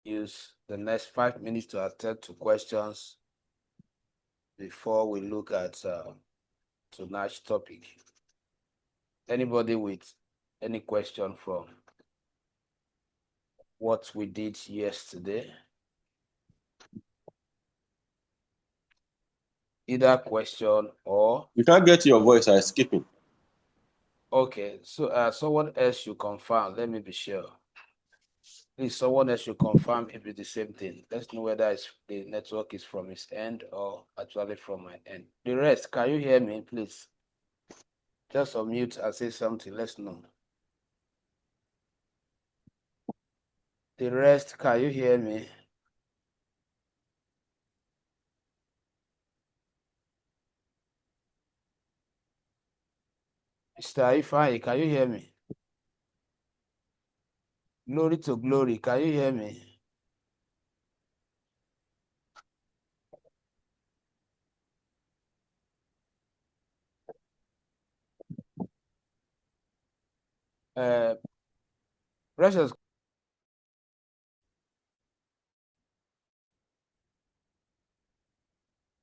use the next 5 minutes to attend to questions before we look at tonight's topic. Anybody with any question from what we did yesterday? Either question or... You can't get your voice, I'm skipping. Okay, so someone else should confirm. Let me be sure. Please, someone else should confirm if it's the same thing. Let's know whether the network is from his end or actually from my end. The rest, can you hear me, please? Just unmute and say something. Let's know. The rest, can you hear me? Mr. Ifeanyi, can you hear me? Glory to glory, can you hear me? Precious.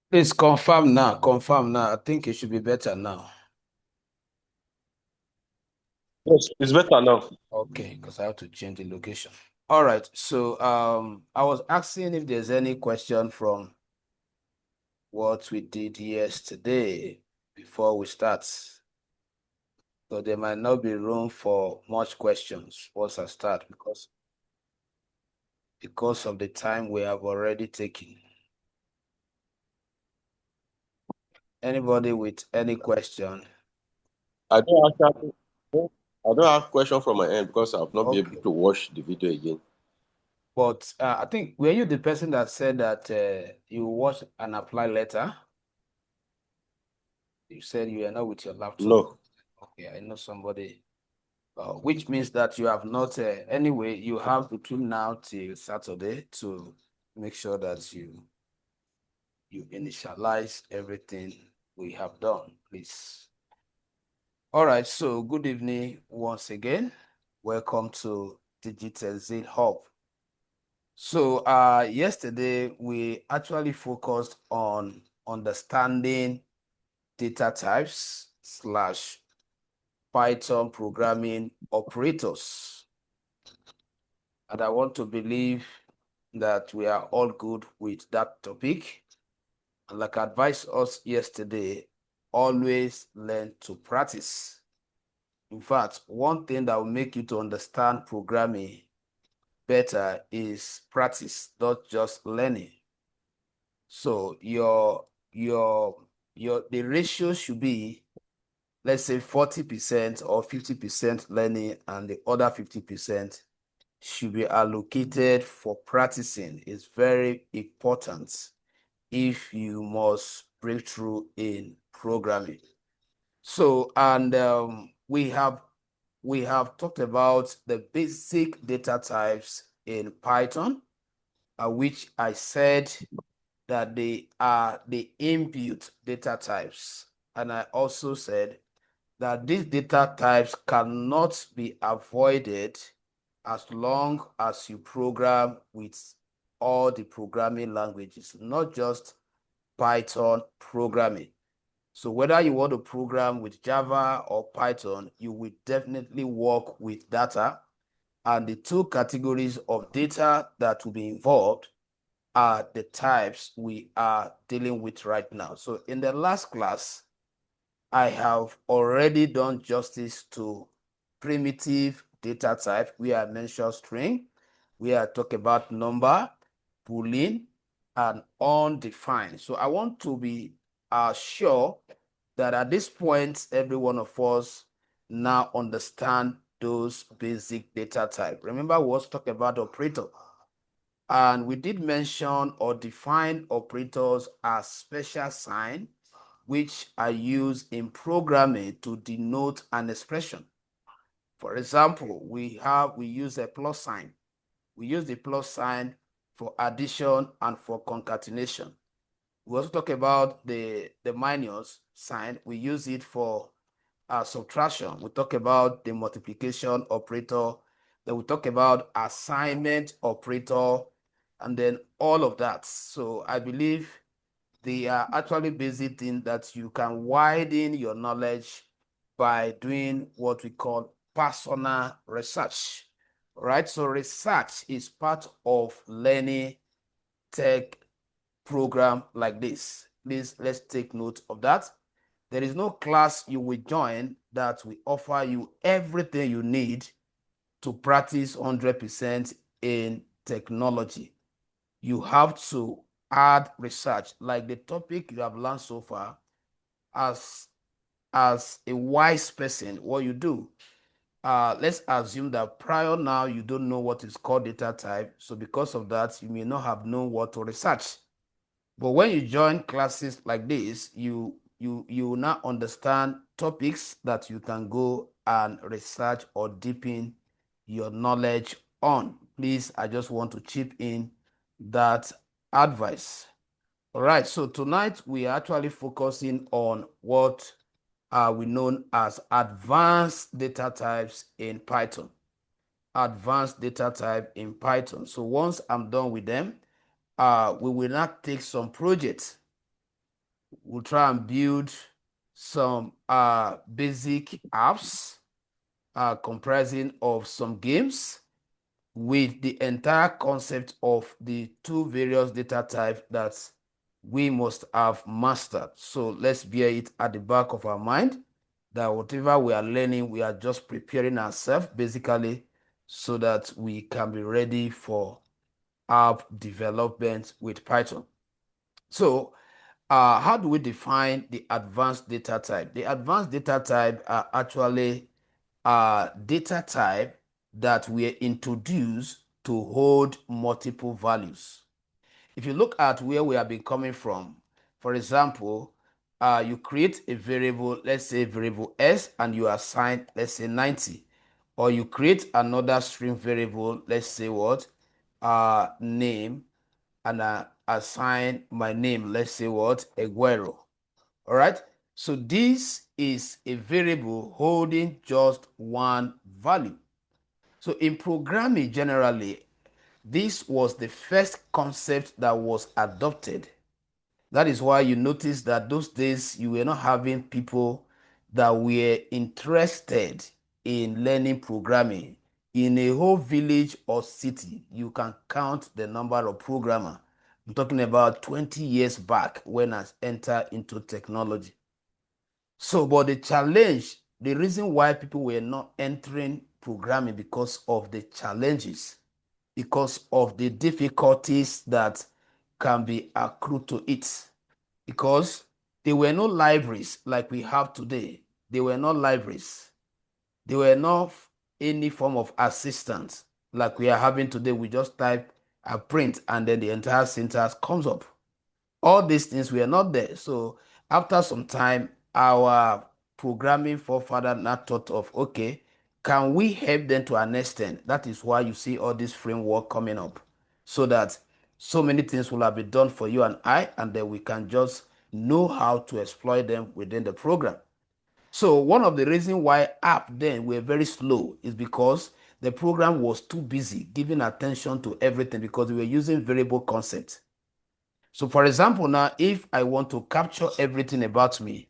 Please confirm now. Confirm now. I think it should be better now. Yes, it's better now. Okay, because I have to change the location. All right. So I was asking if there's any question from what we did yesterday before we start. So there might not be room for much questions once I start because of the time we have already taken. Anybody with any question? I don't have question from my end because I've not been able to watch the video again. But I think, were you the person that said that you watch and apply later? You said you are not with your laptop. No. Okay, I know somebody, which means that you have not, anyway, you have between now till Saturday to make sure that you initialize everything we have done, please. All right, so good evening once again. Welcome to Digital Zeal Hub. So yesterday we actually focused on understanding data types / Python programming operators. And I want to believe that we are all good with that topic. And like I advised us yesterday, always learn to practice. In fact, one thing that will make you to understand programming better is practice, not just learning. So the ratio should be, let's say 40% or 50% learning, and the other 50% should be allocated for practicing. It's very important if you must break through in programming. So, and we have talked about the basic data types in Python, which I said that they are the input data types. And I also said that these data types cannot be avoided as long as you program with all the programming languages, not just Python programming. So whether you want to program with Java or Python, you will definitely work with data. And the two categories of data that will be involved are the types we are dealing with right now. So in the last class, I have already done justice to primitive data type. We have mentioned string. We are talking about number, boolean, and undefined. So I want to be sure that at this point, every one of us now understand those basic data type. Remember, we also talked about operator. And we did mention or define operators as special sign, which are used in programming to denote an expression. For example, we use a plus sign. We use the plus sign for addition and for concatenation. We also talk about the minus sign. We use it for subtraction. We talk about the multiplication operator Then we talk about assignment operator, and then all of that. So I believe they are actually basic things that you can widen your knowledge by doing what we call personal research. All right, so research is part of learning tech program like this. Please, let's take note of that. There is no class you will join that will offer you everything you need to practice 100% in technology. You have to add research, like the topic you have learned so far. As a wise person, what you do, let's assume that prior now you don't know what is called data type. So because of that, you may not have known what to research. But when you join classes like this, you now understand topics that you can go and research or deepen your knowledge on. Please, I just want to chip in that advice. All right, so tonight we are actually focusing on what we known as advanced data types in Python. Advanced data type in Python. So once I'm done with them, we will not take some projects. We'll try and build some basic apps comprising of some games with the entire concept of the two various data types that we must have mastered. So let's bear it at the back of our mind that whatever we are learning, we are just preparing ourselves basically so that we can be ready for app development with Python. So how do we define the advanced data type? The advanced data type are actually data type that were introduced to hold multiple values. If you look at where we have been coming from, for example, you create a variable, let's say variable S, and you assign, let's say 90. Or you create another string variable, let's say what? Name, and assign my name, let's say what? Aguero. All right. So this is a variable holding just one value. So in programming generally, this was the first concept that was adopted. That is why you notice that those days you were not having people that were interested in learning programming. In a whole village or city, you can count the number of programmers. I'm talking about 20 years back when I entered into technology. So, but the challenge, the reason why people were not entering programming because of the challenges, because of the difficulties that can be accrued to it, because there were no libraries like we have today. There were no libraries. There were not any form of assistance like we are having today. We just type a print and then the entire syntax comes up. All these things were not there. So after some time, our programming forefather now thought of, okay, can we help them to an extent? That is why you see all this framework coming up, so that so many things will have been done for you and I, and then we can just know how to exploit them within the program. So one of the reasons why app then were very slow is because the program was too busy giving attention to everything because we were using variable concepts. So for example, now, if I want to capture everything about me,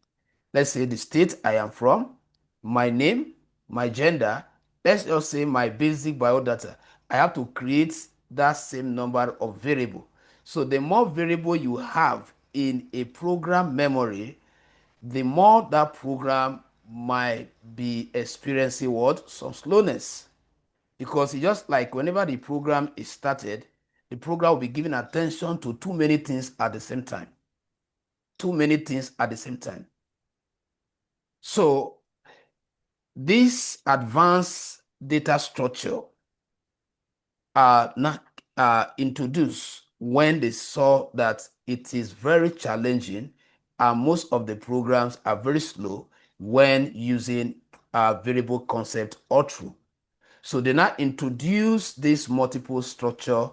let's say the state I am from, my name, my gender, let's just say my basic biodata, I have to create that same number of variable. So the more variable you have in a program memory, the more that program might be experiencing what? Some slowness. Because it's just like whenever the program is started, the program will be giving attention to too many things at the same time. Too many things at the same time. So this advanced data structure are not introduced when they saw that it is very challenging and most of the programs are very slow when using a variable concept or true. So they now introduce this multiple structure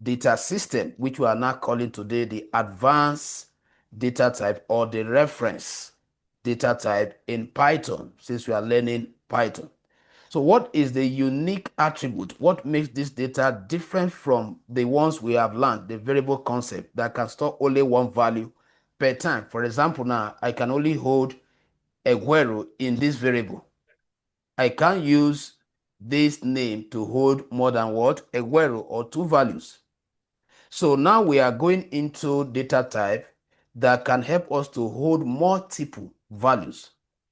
data system, which we are now calling today the advanced data type or the reference data type in Python, since we are learning Python. So what is the unique attribute? What makes this data different from the ones we have learned, the variable concept that can store only one value per time? For example, now I can only hold Eguero in this variable. I can't use this name to hold more than what? Eguero or two values. So now we are going into data type that can help us to hold multiple values.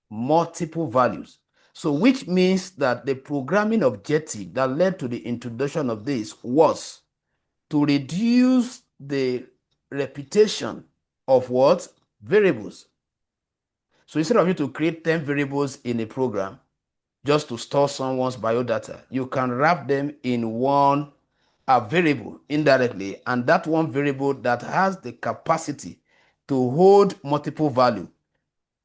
Multiple values. So which means that the programming objective that led to the introduction of this was to reduce the repetition of what? Variables. So instead of you to create 10 variables in a program just to store someone's biodata, you can wrap them in one variable indirectly, and that one variable that has the capacity to hold multiple value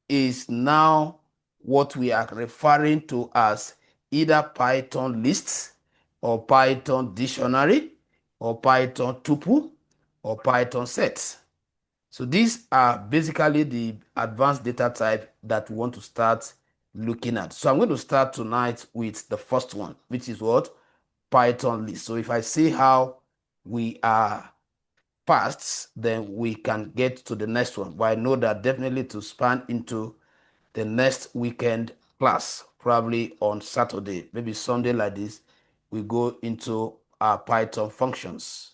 is now what we are referring to as either Python lists or Python dictionary or Python tuple or Python sets. So these are basically the advanced data type that we want to start looking at. So I'm going to start tonight with the first one, which is what? Python list. So if I see how we are past, then we can get to the next one. But I know that definitely to span into the next weekend class, probably on Saturday, maybe Sunday like this, we go into our Python functions.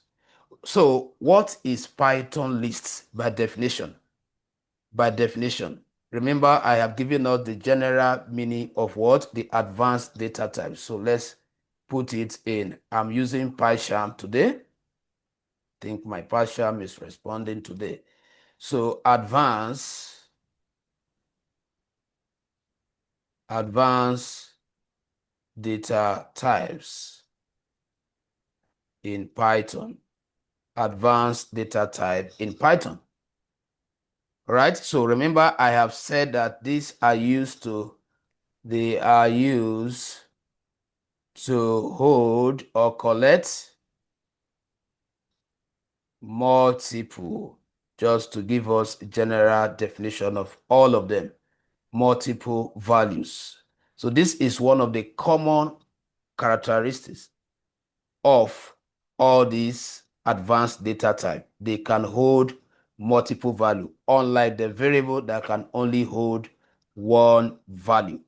So what is Python list by definition? By definition, remember I have given us the general meaning of what? The advanced data type. So let's put it in. I'm using PyCharm today. I think my PyCharm is responding today. So advanced data types in Python. Advanced data type in Python. All right. So remember I have said that they are used to hold or collect multiple, just to give us a general definition of all of them, multiple values. So this is one of the common characteristics of all these advanced data type. They can hold multiple value, unlike the variable that can only hold one value.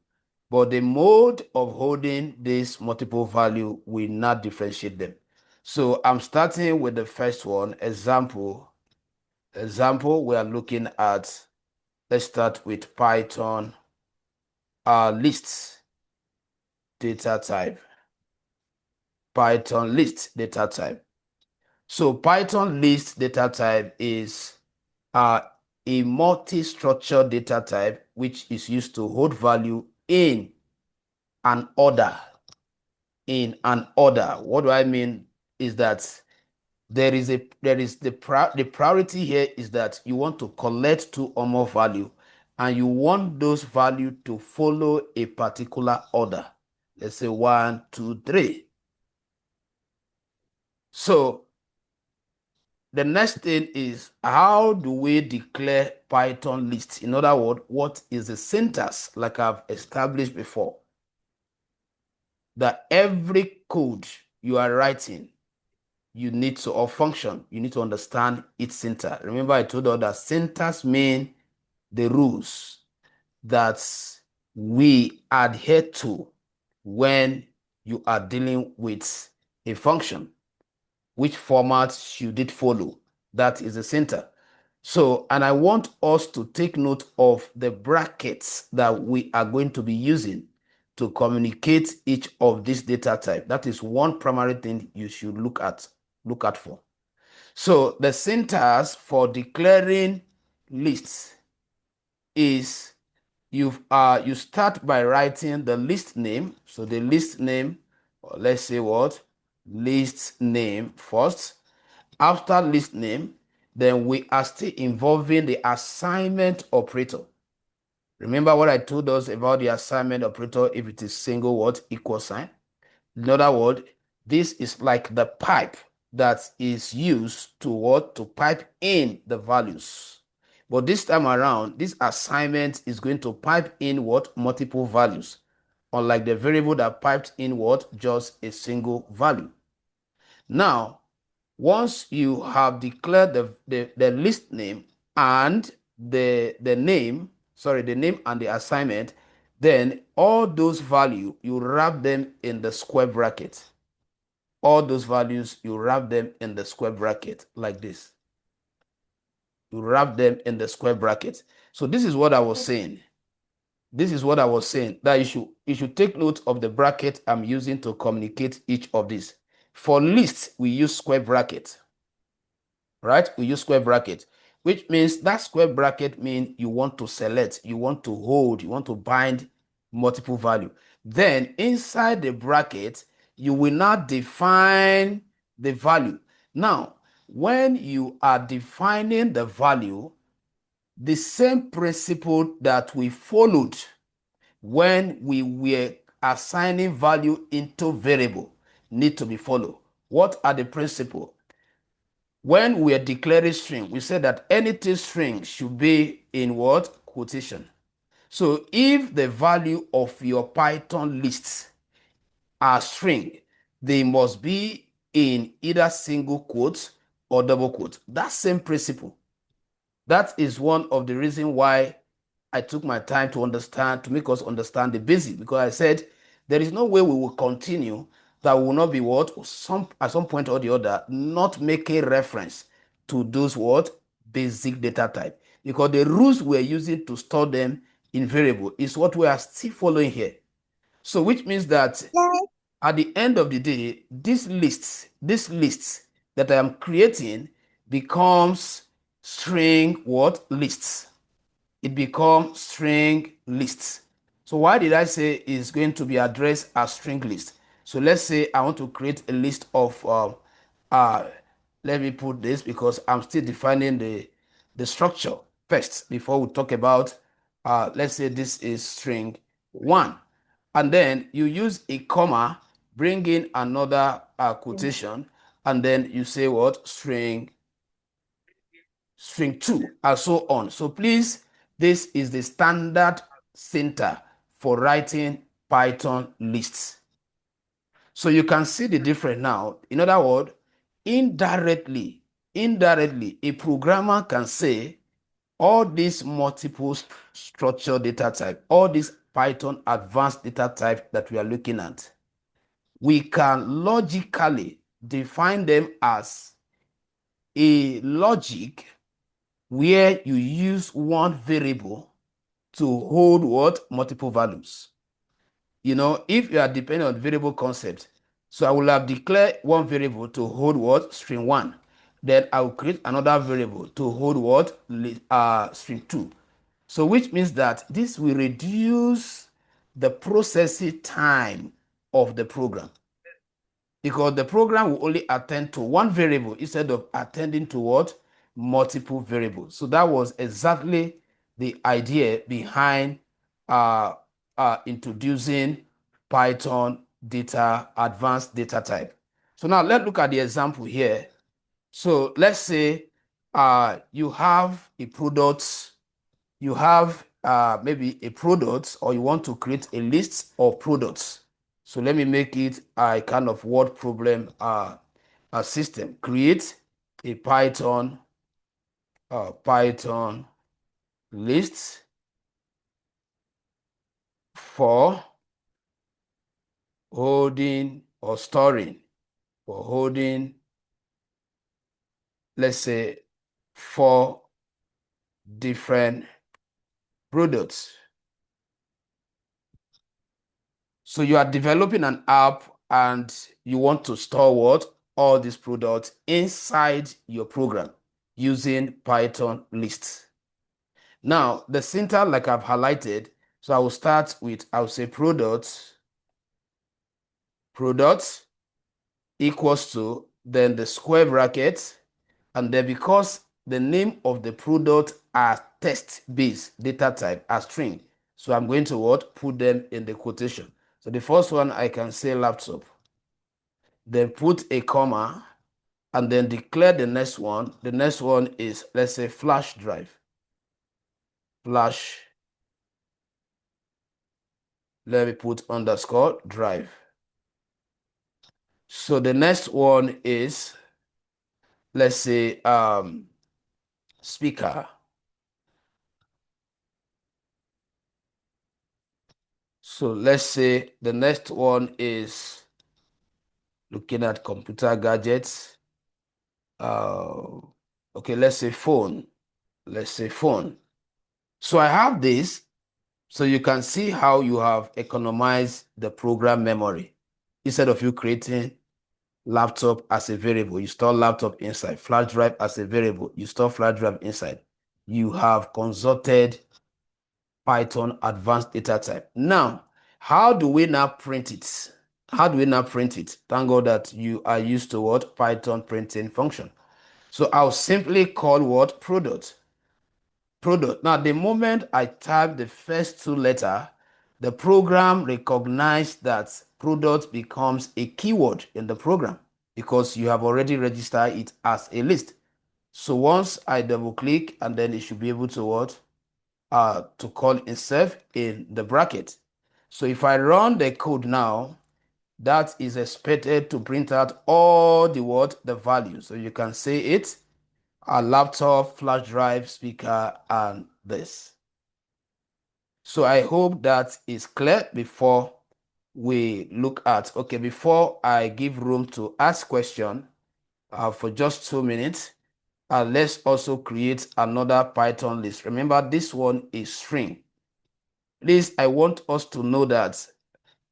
But the mode of holding this multiple value will not differentiate them. So I'm starting with the first one, example. We are looking at, let's start with Python list data type. Python list data type. So Python list data type is a multi-structured data type which is used to hold value in an order. What do I mean is that the priority here is that you want to collect two or more value, and you want those value to follow a particular order. Let's say 1, 2, 3. So the next thing is, how do we declare Python lists? In other words, what is the syntax, like I've established before? That every code you are writing, you need to, or function, you need to understand its syntax. Remember I told you that syntax means the rules that we adhere to when you are dealing with a function. Which format should it follow? That is the syntax. So, and I want us to take note of the brackets that we are going to be using to communicate each of these data type. That is one primary thing you should look at for. So the syntax for declaring lists is you start by writing the list name. So the list name, or let's say what? List name first. After list name, then we are still involving the assignment operator. Remember what I told us about the assignment operator if it is single word equal sign? In other words, this is like the pipe that is used to what? To pipe in the values. But this time around, this assignment is going to pipe in what? Multiple values. unlike the variable that piped in what? Just a single value. Now, once you have declared the list name and the name and the assignment, then all those values, you wrap them in the square bracket. All those values, you wrap them in the square bracket like this. You wrap them in the square bracket. So this is what I was saying. This is what I was saying, that you should take note of the bracket I'm using to communicate each of these. For lists, we use square bracket, right? We use square bracket, which means that square bracket means you want to select, you want to hold, you want to bind multiple value. Then inside the bracket, you will now define the value. Now, when you are defining the value, the same principle that we followed when we were assigning value into variable need to be followed. What are the principles? When we are declaring string, we said that anything string should be in what? Quotation. So if the value of your Python lists are string, they must be in either single quote or double quote. That same principle. That is one of the reasons why I took my time to make us understand the basic, because I said there is no way we will continue that will not be what? At some point or the other, not making reference to those what? Basic data type. Because the rules we're using to store them in variable is what we are still following here. So which means that at the end of the day, this list that I am creating becomes string what? Lists. It becomes string lists. So why did I say it's going to be addressed as string list? So let's say I want to create a list of, let me put this because I'm still defining the structure first before we talk about, let's say this is string 1. And then you use a comma, bring in another quotation, and then you say what? String 2, and so on. So please, this is the standard center for writing Python lists. So you can see the difference now. In other words, indirectly, a programmer can say all these multiple structured data type, all these Python advanced data type that we are looking at, we can logically define them as a logic where you use one variable to hold what? Multiple values. You know, if you are depending on variable concept, so I will have declared one variable to hold what? String 1. Then I will create another variable to hold what? String 2. So which means that this will reduce the processing time of the program, because the program will only attend to one variable instead of attending to what? Multiple variables. So that was exactly the idea behind introducing Python advanced data type. So now let's look at the example here. So let's say you have a product, you have maybe a product, or you want to create a list of products. So let me make it a kind of word problem system. Create a Python list for holding or storing, let's say, 4 different products. So you are developing an app and you want to store what? All these products inside your program using Python lists. Now, the syntax, like I've highlighted, so I will start with, I will say products equals to, then the square bracket, and then because the name of the product are text-based data type, are string, so I'm going to what? Put them in the quotation. So the first one, I can say laptop, then put a comma, and then declare the next one. The next one is, let's say, flash drive. Let me put underscore drive. So the next one is, let's say, speaker. So let's say the next one is looking at computer gadgets. Okay, let's say phone. Let's say phone. So I have this, so you can see how you have economized the program memory. Instead of you creating laptop as a variable, you store laptop inside, flash drive as a variable, you store flash drive inside. You have consulted Python advanced data type. Now, how do we now print it? How do we now print it? Thank God that you are used to what? Python printing function. So I'll simply call what? Product. Product. Now, the moment I type the first two letters, the program recognized that product becomes a keyword in the program because you have already registered it as a list. So once I double click, and then it should be able to what? To call itself in the bracket. So if I run the code now, that is expected to print out all the what? The values. So you can say it, a laptop, flash drive, speaker, and this. So I hope that is clear before we look at, okay, before I give room to ask question for just 2 minutes, let's also create another Python list. Remember, this one is string. Please, I want us to know that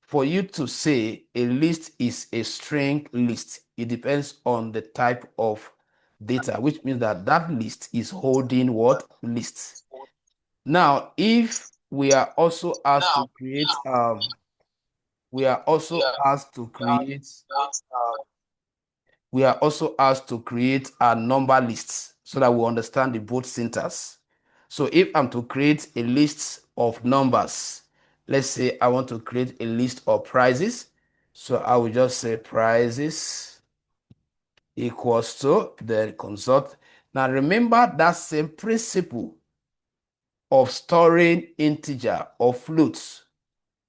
for you to say a list is a string list, it depends on the type of data, which means that that list is holding what? Lists. Now, if we are also asked to create, we are also asked to create, we are also asked to create a number lists so that we understand the both syntax. So if I'm to create a list of numbers, let's say I want to create a list of prices. So I will just say prices equals to, then consult. Now remember that same principle of storing integer or floats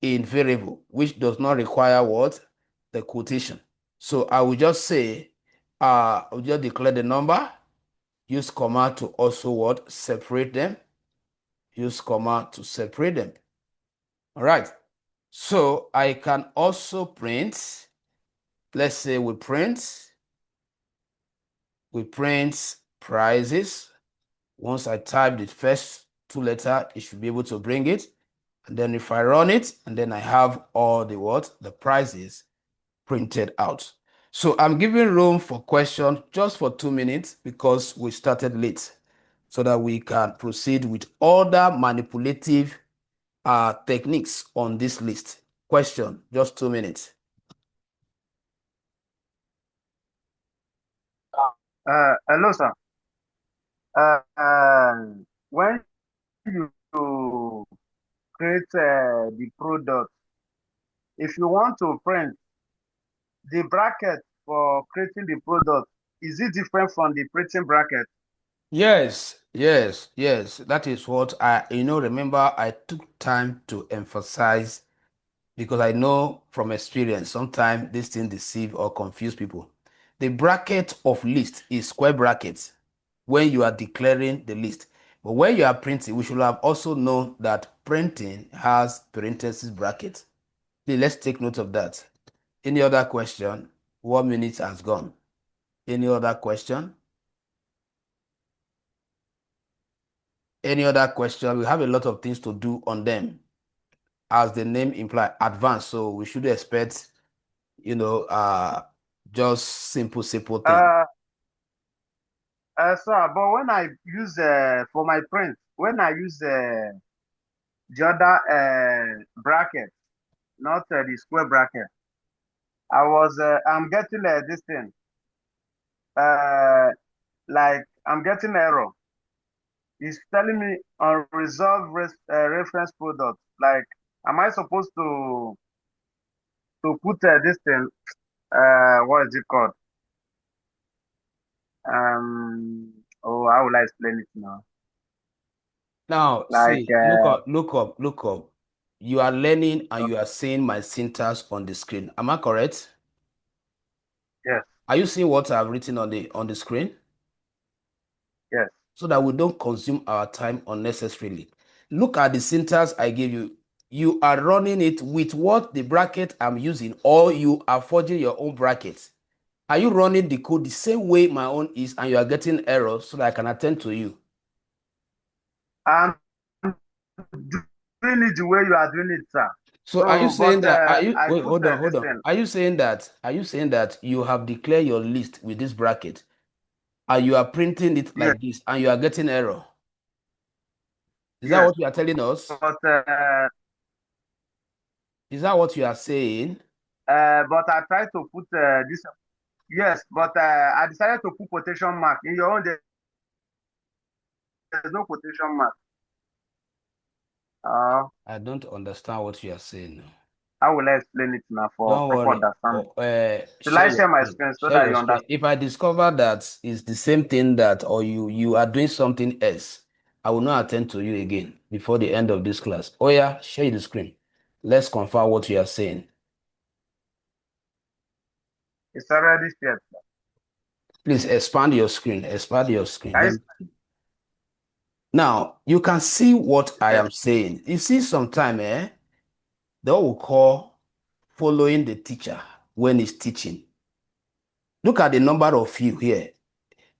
in variable, which does not require what? The quotation. So I will just say, I will just declare the number, use comma to also what? Separate them. Use comma to separate them. All right. So I can also print, let's say we print prices. Once I type the first two letters, it should be able to bring it. And then if I run it, and then I have all the what? The prices printed out. So I'm giving room for questions just for 2 minutes because we started late so that we can proceed with other manipulative techniques on this list. Question, just 2 minutes. Hello, sir. When you create the product, if you want to print the bracket for creating the product, is it different from the printing bracket? Yes, yes, yes. That is what remember I took time to emphasize because I know from experience, sometimes this thing deceive or confuse people. The bracket of list is square brackets when you are declaring the list. But when you are printing, we should have also known that printing has parenthesis bracket. Please, let's take note of that. Any other question? 1 minute has gone. Any other question? Any other question? We have a lot of things to do on them. As the name implies, advanced. So we should expect, just simple thing. Uh, sir, but when I use for my print, when I use the other bracket, not the square bracket, I'm getting this thing, uh, like I'm getting error. It's telling me unresolved reference product. Like, am I supposed to put this thing? What is it called? Oh, how will I explain it now? Now, Like, see, look up. you are learning and you are seeing my syntax on the screen. Am I correct? Yes. Are you seeing what I've written on the screen? Yes. So that we don't consume our time unnecessarily. Look at the syntax I gave you. You are running it with what the bracket I'm using, or you are forging your own bracket. Are you running the code the same way my own is, and you are getting errors so that I can attend to you? I'm doing it the way you are doing it, sir. So are you saying that, I put hold on. this thing. Are you saying that you have declared your list with this bracket and you are printing it Yes, like this and you are getting error? Is that yes. what you are telling us? But Is that what you are saying? I tried to put this. Yes, but I decided to put quotation mark. In your own, there's no quotation mark. I don't understand what you are saying. I will explain it now for Don't proper worry. understanding. Should Share I your share my screen. screen so Share that your you screen. understand? If I discover that it's the same thing that, or you are doing something else, I will not attend to you again before the end of this class. Oh yeah, share the screen. Let's confirm what you are saying. It's already shared. Please expand your screen. Expand your screen. Guys, Now you can see what I am saying. You see, sometime they will call following the teacher when he's teaching. Look at the number of you here.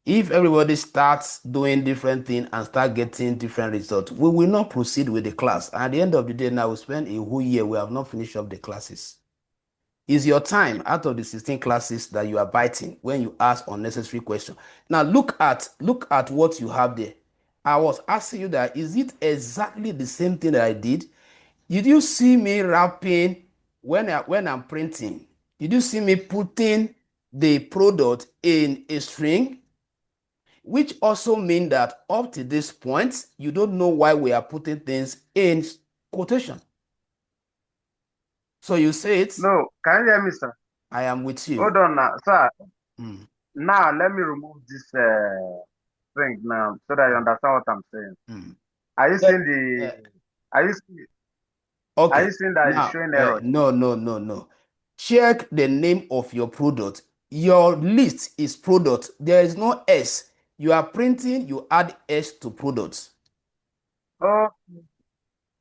If everybody starts doing different things and start getting different results, we will not proceed with the class. And at the end of the day, now we spend a whole year, we have not finished up the classes. Is your time out of the 16 classes that you are biting when you ask unnecessary questions? Now look at what you have there. I was asking you that, is it exactly the same thing that I did? Did you see me wrapping when I'm printing? Did you see me putting the product in a string? Which also mean that up to this point, you don't know why we are putting things in quotation. So you say it. no, can you hear me, sir? I am with you. Hold on now, sir. Mm. Now let me remove this thing now so that you understand what I'm saying. Mm. Are you seeing Uh, the? Are you seeing? Are okay. you seeing that it's Now, showing error? no. Check the name of your product. Your list is product. There is no S. You are printing, you add S to products. Oh,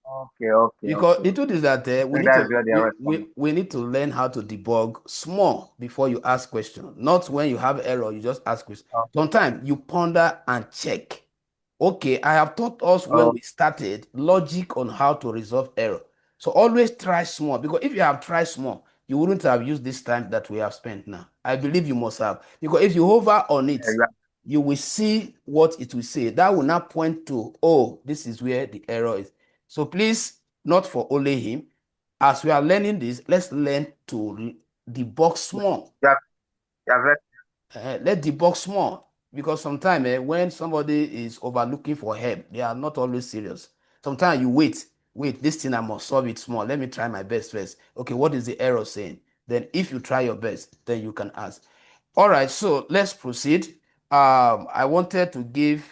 okay. Because the truth is that we Maybe need that's to where the error is coming. we need to learn how to debug small before you ask question. Not when you have error, you just ask question. Oh, Sometimes you ponder and check. Okay, I have taught us when oh, we started logic on how to resolve error. So always try small, because if you have tried small, you wouldn't have used this time that we have spent now. I believe you must have, because if you hover on it, yeah, you will see what it will say. That will not point to, oh, this is where the error is. So please, not for only him, as we are learning this, let's learn to debug small. yeah, very, Let debug small, because sometimes when somebody is overlooking for help, they are not always serious. Sometimes you wait, this thing I must solve it small. Let me try my best first. Okay, what is the error saying? Then if you try your best, then you can ask. All right, so let's proceed. I wanted to give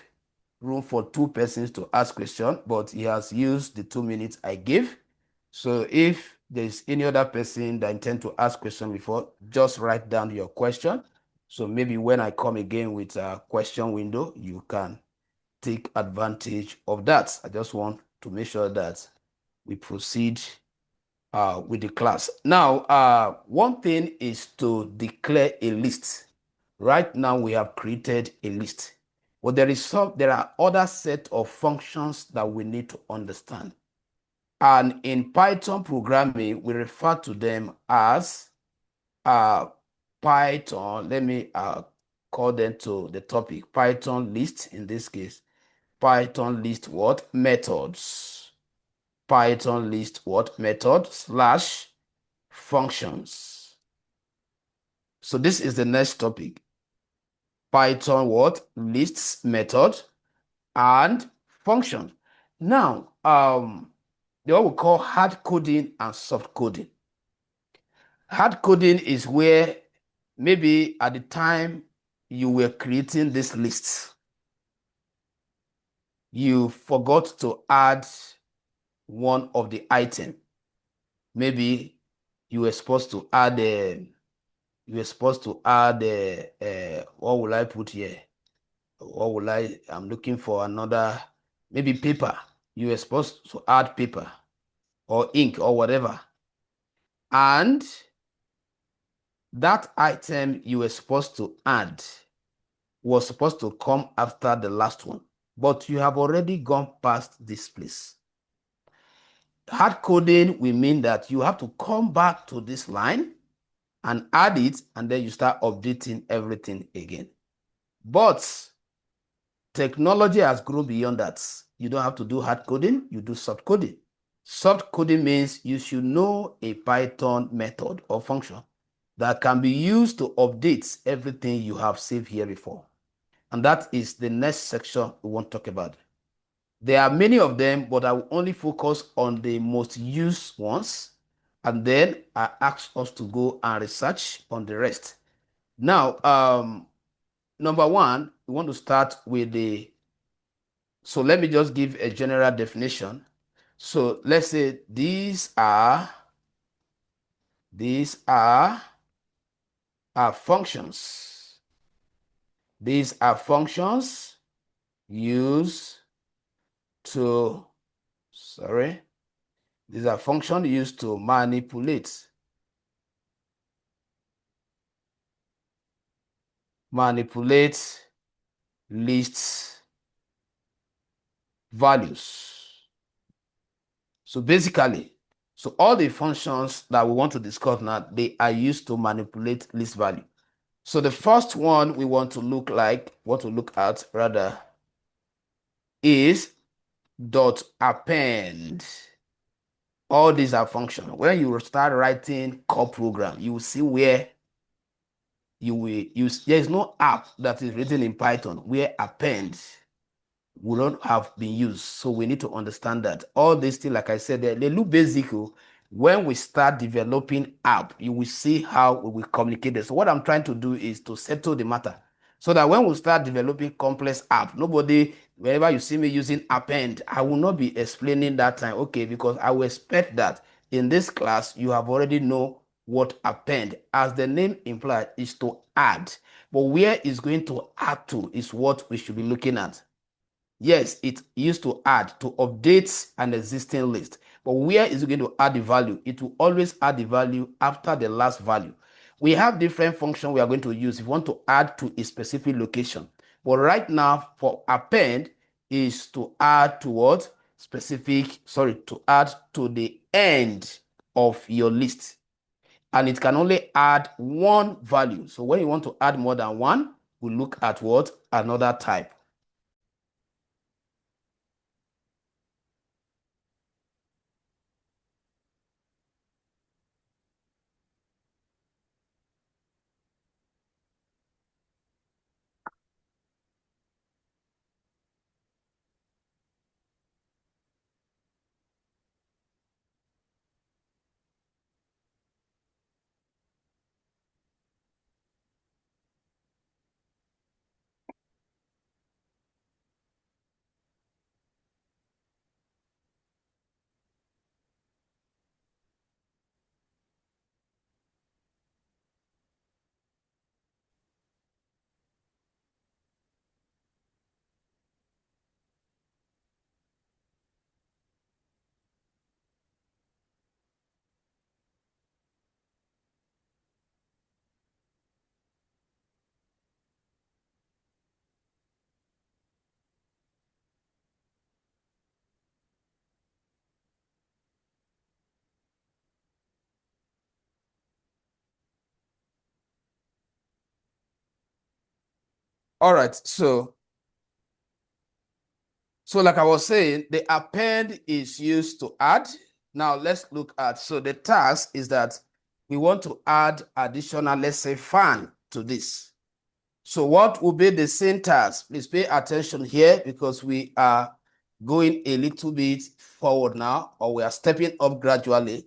room for 2 persons to ask question, but he has used the 2 minutes I gave. So if there's any other person that intend to ask question before, just write down your question. So maybe when I come again with a question window, you can take advantage of that. I just want to make sure that we proceed with the class. Now, one thing is to declare a list. Right now, we have created a list. But there are other set of functions that we need to understand. And in Python programming, we refer to them as Python. Let me call them to the topic. Python list, in this case. Python list what? Methods. Python list what? Method / functions. So this is the next topic. Python what? Lists, method, and function. Now, what we call hard coding and soft coding. Hard coding is where maybe at the time you were creating this list, you forgot to add one of the item. Maybe you were supposed to add what will I put here? I'm looking for another, maybe paper. You were supposed to add paper or ink or whatever. And that item you were supposed to add was supposed to come after the last one, but you have already gone past this place. Hard coding will mean that you have to come back to this line and add it, and then you start updating everything again. But technology has grown beyond that. You don't have to do hard coding, you do soft coding. Soft coding means you should know a Python method or function that can be used to update everything you have saved here before. And that is the next section we want to talk about. There are many of them, but I will only focus on the most used ones. And then I ask us to go and research on the rest. Now, number one, we want to start with so let me just give a general definition. So let's say these are functions. These are functions used to, these are functions used to manipulate list values. So basically, so all the functions that we want to discuss now, they are used to manipulate list value. So the first one we want to look at is .append. All these are functions. When you start writing core program, you will see where you will use. There is no app that is written in Python where append will not have been used. So we need to understand that all these things, like I said, they look basic. When we start developing app, you will see how we will communicate this. So what I'm trying to do is to settle the matter so that when we start developing complex app, wherever you see me using append, I will not be explaining that time, okay, because I will expect that in this class, you have already know what append, as the name implies, is to add. But where it's going to add to is what we should be looking at. Yes, it used to add, to update an existing list. But where is it going to add the value? It will always add the value after the last value. We have different functions we are going to use if we want to add to a specific location. But right now, for append, is to add to what? To add to the end of your list. And it can only add one value. So when you want to add more than one, we look at what? Another type. All right, so like I was saying, the append is used to add. Now let's look at, so the task is that we want to add additional, let's say, fan to this. So what will be the syntax? Please pay attention here because we are going a little bit forward now, or we are stepping up gradually.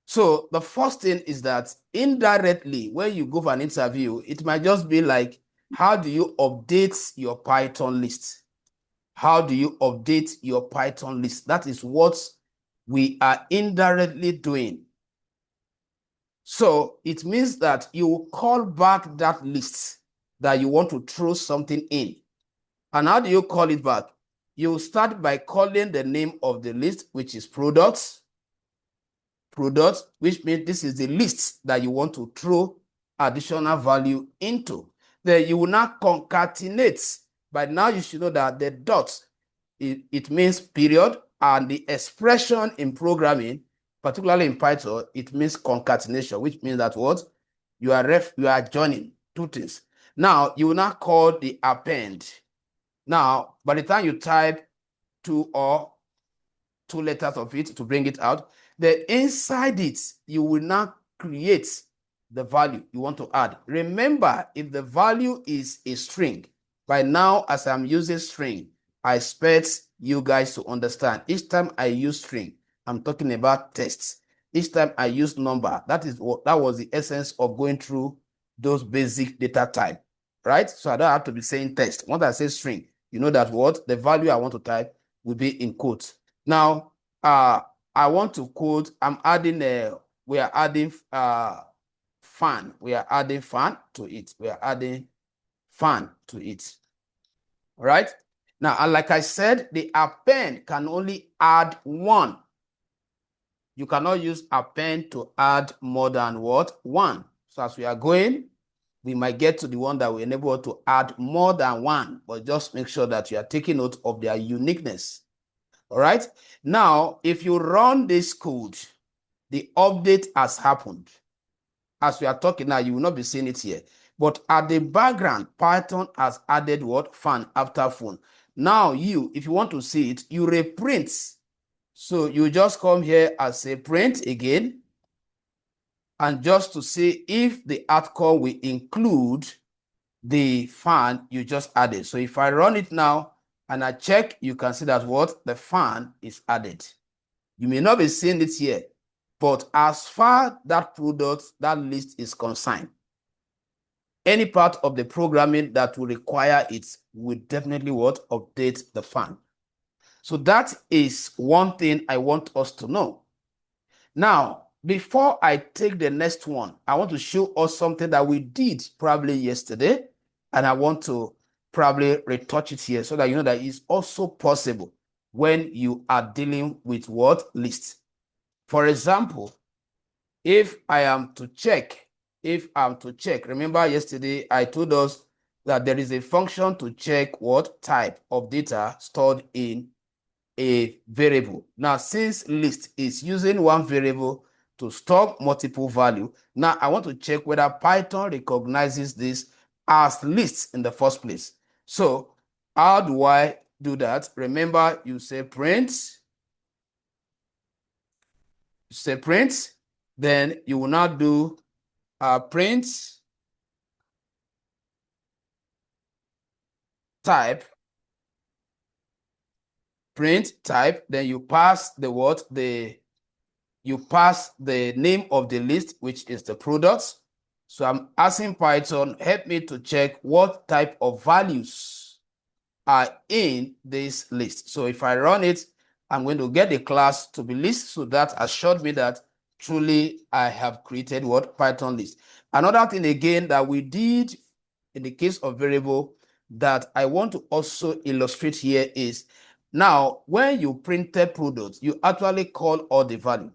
So the first thing is that indirectly, when you go for an interview, it might just be like, how do you update your Python list? How do you update your Python list? That is what we are indirectly doing. So it means that you will call back that list that you want to throw something in. And how do you call it back? You start by calling the name of the list, which is products, which means this is the list that you want to throw additional value into. Then you will not concatenate. By now you should know that the dot, it means period, and the expression in programming, particularly in Python, it means concatenation, which means that what? You are joining two things. Now you will not call the append. Now, by the time you type two letters of it to bring it out, then inside it, you will now create the value you want to add. Remember, if the value is a string, by now, as I'm using string, I expect you guys to understand. Each time I use string, I'm talking about text. Each time I use number, that was the essence of going through those basic data type, right? So I don't have to be saying text. Once I say string, you know that what the value I want to type will be in quotes. Now, I want to quote, we are adding fan. We are adding fan to it. We are adding fan to it. All right. Now, and like I said, the append can only add one. You cannot use append to add more than what? One. So as we are going, we might get to the one that will enable us to add more than one, but just make sure that you are taking note of their uniqueness. All right. Now, if you run this code, the update has happened. As we are talking now, you will not be seeing it here. But at the background, Python has added what? Fan after phone. Now if you want to see it, you reprint. So you just come here and say print again. And just to see if the outcome will include the fan you just added. So if I run it now and I check, you can see that what? The fan is added. You may not be seeing it here, but as far that product, that list is concerned, any part of the programming that will require it will definitely what? Update the fan. So that is one thing I want us to know. Now, before I take the next one, I want to show us something that we did probably yesterday, and I want to probably retouch it here so that you know that it's also possible when you are dealing with what? List. For example, if I am to check, remember yesterday I told us that there is a function to check what type of data stored in a variable. Now, since list is using one variable to store multiple value, now I want to check whether Python recognizes this as list in the first place. So how do I do that? Remember, you say print, then you will now do print type, then you pass the what? You pass the name of the list, which is the products. So I'm asking Python, help me to check what type of values are in this list. So if I run it, I'm going to get the class to be list. So that assured me that truly I have created what? Python list. Another thing again that we did in the case of variable that I want to also illustrate here is, now when you printed products, you actually call all the value.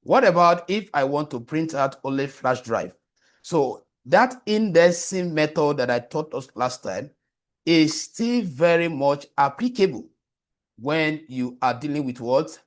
What about if I want to print out only flash drive? So that indexing method that I taught us last time is still very much applicable when you are dealing with what?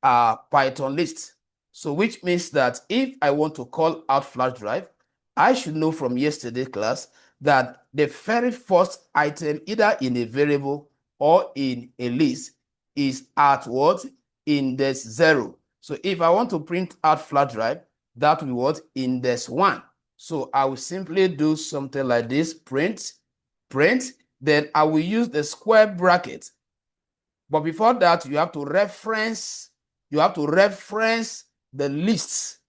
Python list. So which means that if I want to call out flash drive, I should know from yesterday's class that the very first item, either in a variable or in a list, is at what? Index 0. So if I want to print out flash drive, that will be what? Index 1. So I will simply do something like this, print, then I will use the square bracket. But before that, you have to reference the lists.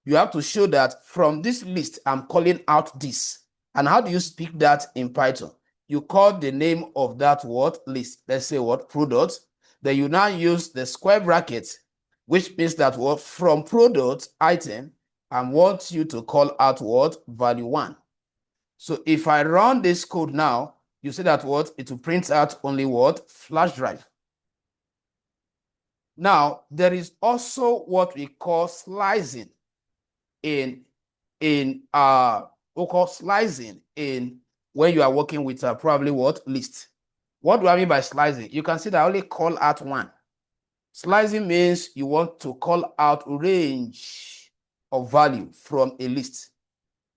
You have to show that from this list, I'm calling out this. And how do you speak that in Python? you call the name of that what list. Let's say what product. Then you now use the square bracket, which means that what from product item, I want you to call out what value 1. So if I run this code now, you see that what it will print out only what flash drive. Now there is also what we call slicing in when you are working with probably what list. What do I mean by slicing? You can see that I only call out 1. Slicing means you want to call out range of value from a list.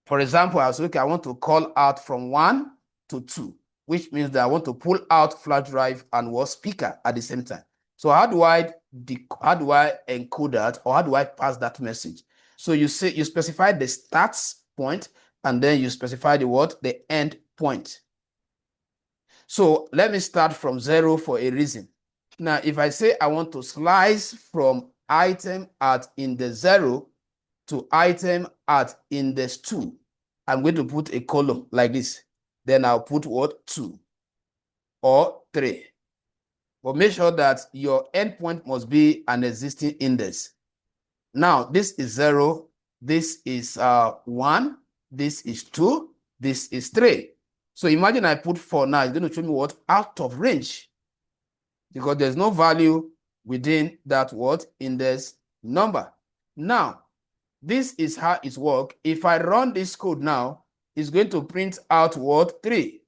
For example, I was looking, I want to call out from 1 to 2, which means that I want to pull out flash drive and what speaker at the same time. So how do I encode that, or how do I pass that message? So you specify the start point, and then you specify the end point. So let me start from 0 for a reason. Now, if I say I want to slice from item at index 0 to item at index 2, I'm going to put a column like this. Then I'll put what 2 or 3. But make sure that your endpoint must be an existing index. Now, this is 0, this is 1, this is 2, this is 3. So imagine I put 4 now, it's going to show me what out of range, because there's no value within that what index number. Now, this is how it works. If I run this code now, it's going to print out what 3.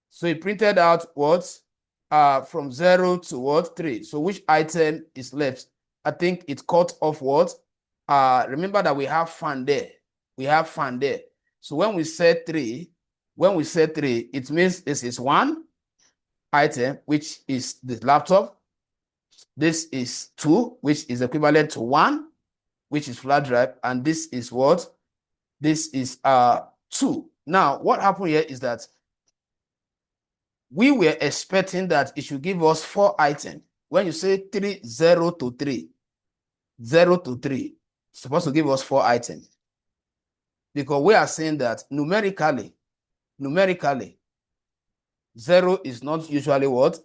So it printed out what from 0 to what 3. So which item is left? I think it cut off what? Remember that we have fan there. We have fan there. So when we say 3, it means this is 1 item, which is the laptop. This is 2, which is equivalent to 1, which is flash drive, and this is what? This is 2. Now, what happened here is that we were expecting that it should give us 4 items. When you say 0 to 3, it's supposed to give us 4 items. Because we are saying that numerically, 0 is not usually what?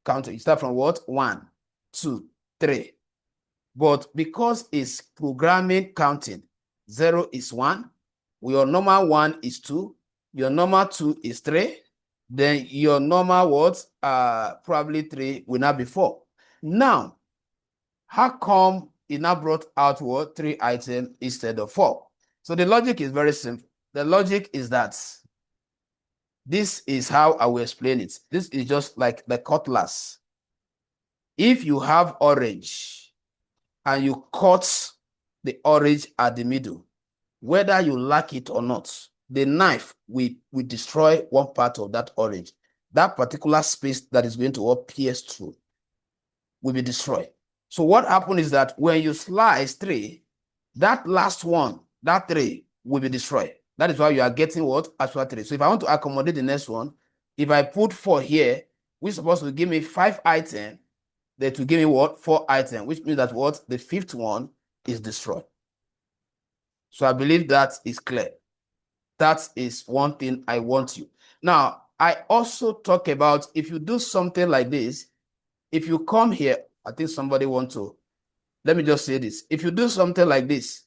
Counted. You start from what? 1, 2, 3. But because it's programming counting, 0 is 1, your normal 1 is 2, your normal 2 is 3, then your normal what? Probably 3 will not be 4. Now, how come it now brought out what? 3 items instead of 4? So the logic is very simple. The logic is that this is how I will explain it. This is just like the cutlass. If you have orange and you cut the orange at the middle, whether you like it or not, the knife will destroy one part of that orange. That particular space that is going to pierce through will be destroyed. So what happened is that when you slice 3, that last one, that 3 will be destroyed. That is why you are getting what? Actual 3. So if I want to accommodate the next one, if I put 4 here, which is supposed to give me 5 items, that will give me what? 4 items, which means that what? The 5th one is destroyed. So I believe that is clear. That is one thing I want you. Now, I also talk about if you do something like this, if you come here, I think somebody want to, let me just say this. If you do something like this,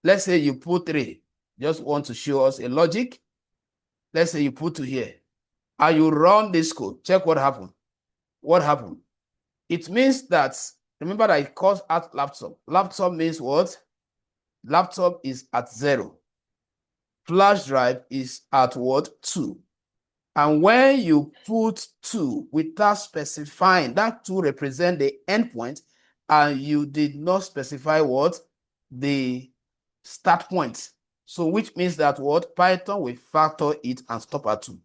let's say you put 3, just want to show us a logic. Let's say you put 2 here, and you run this code, check what happened. What happened? It means that, remember that it calls out laptop. Laptop means what? Laptop is at 0. Flash drive is at what? 2. And when you put 2 without specifying, that 2 represent the endpoint, and you did not specify what? The start point. So which means that what? Python will factor it and stop at 2.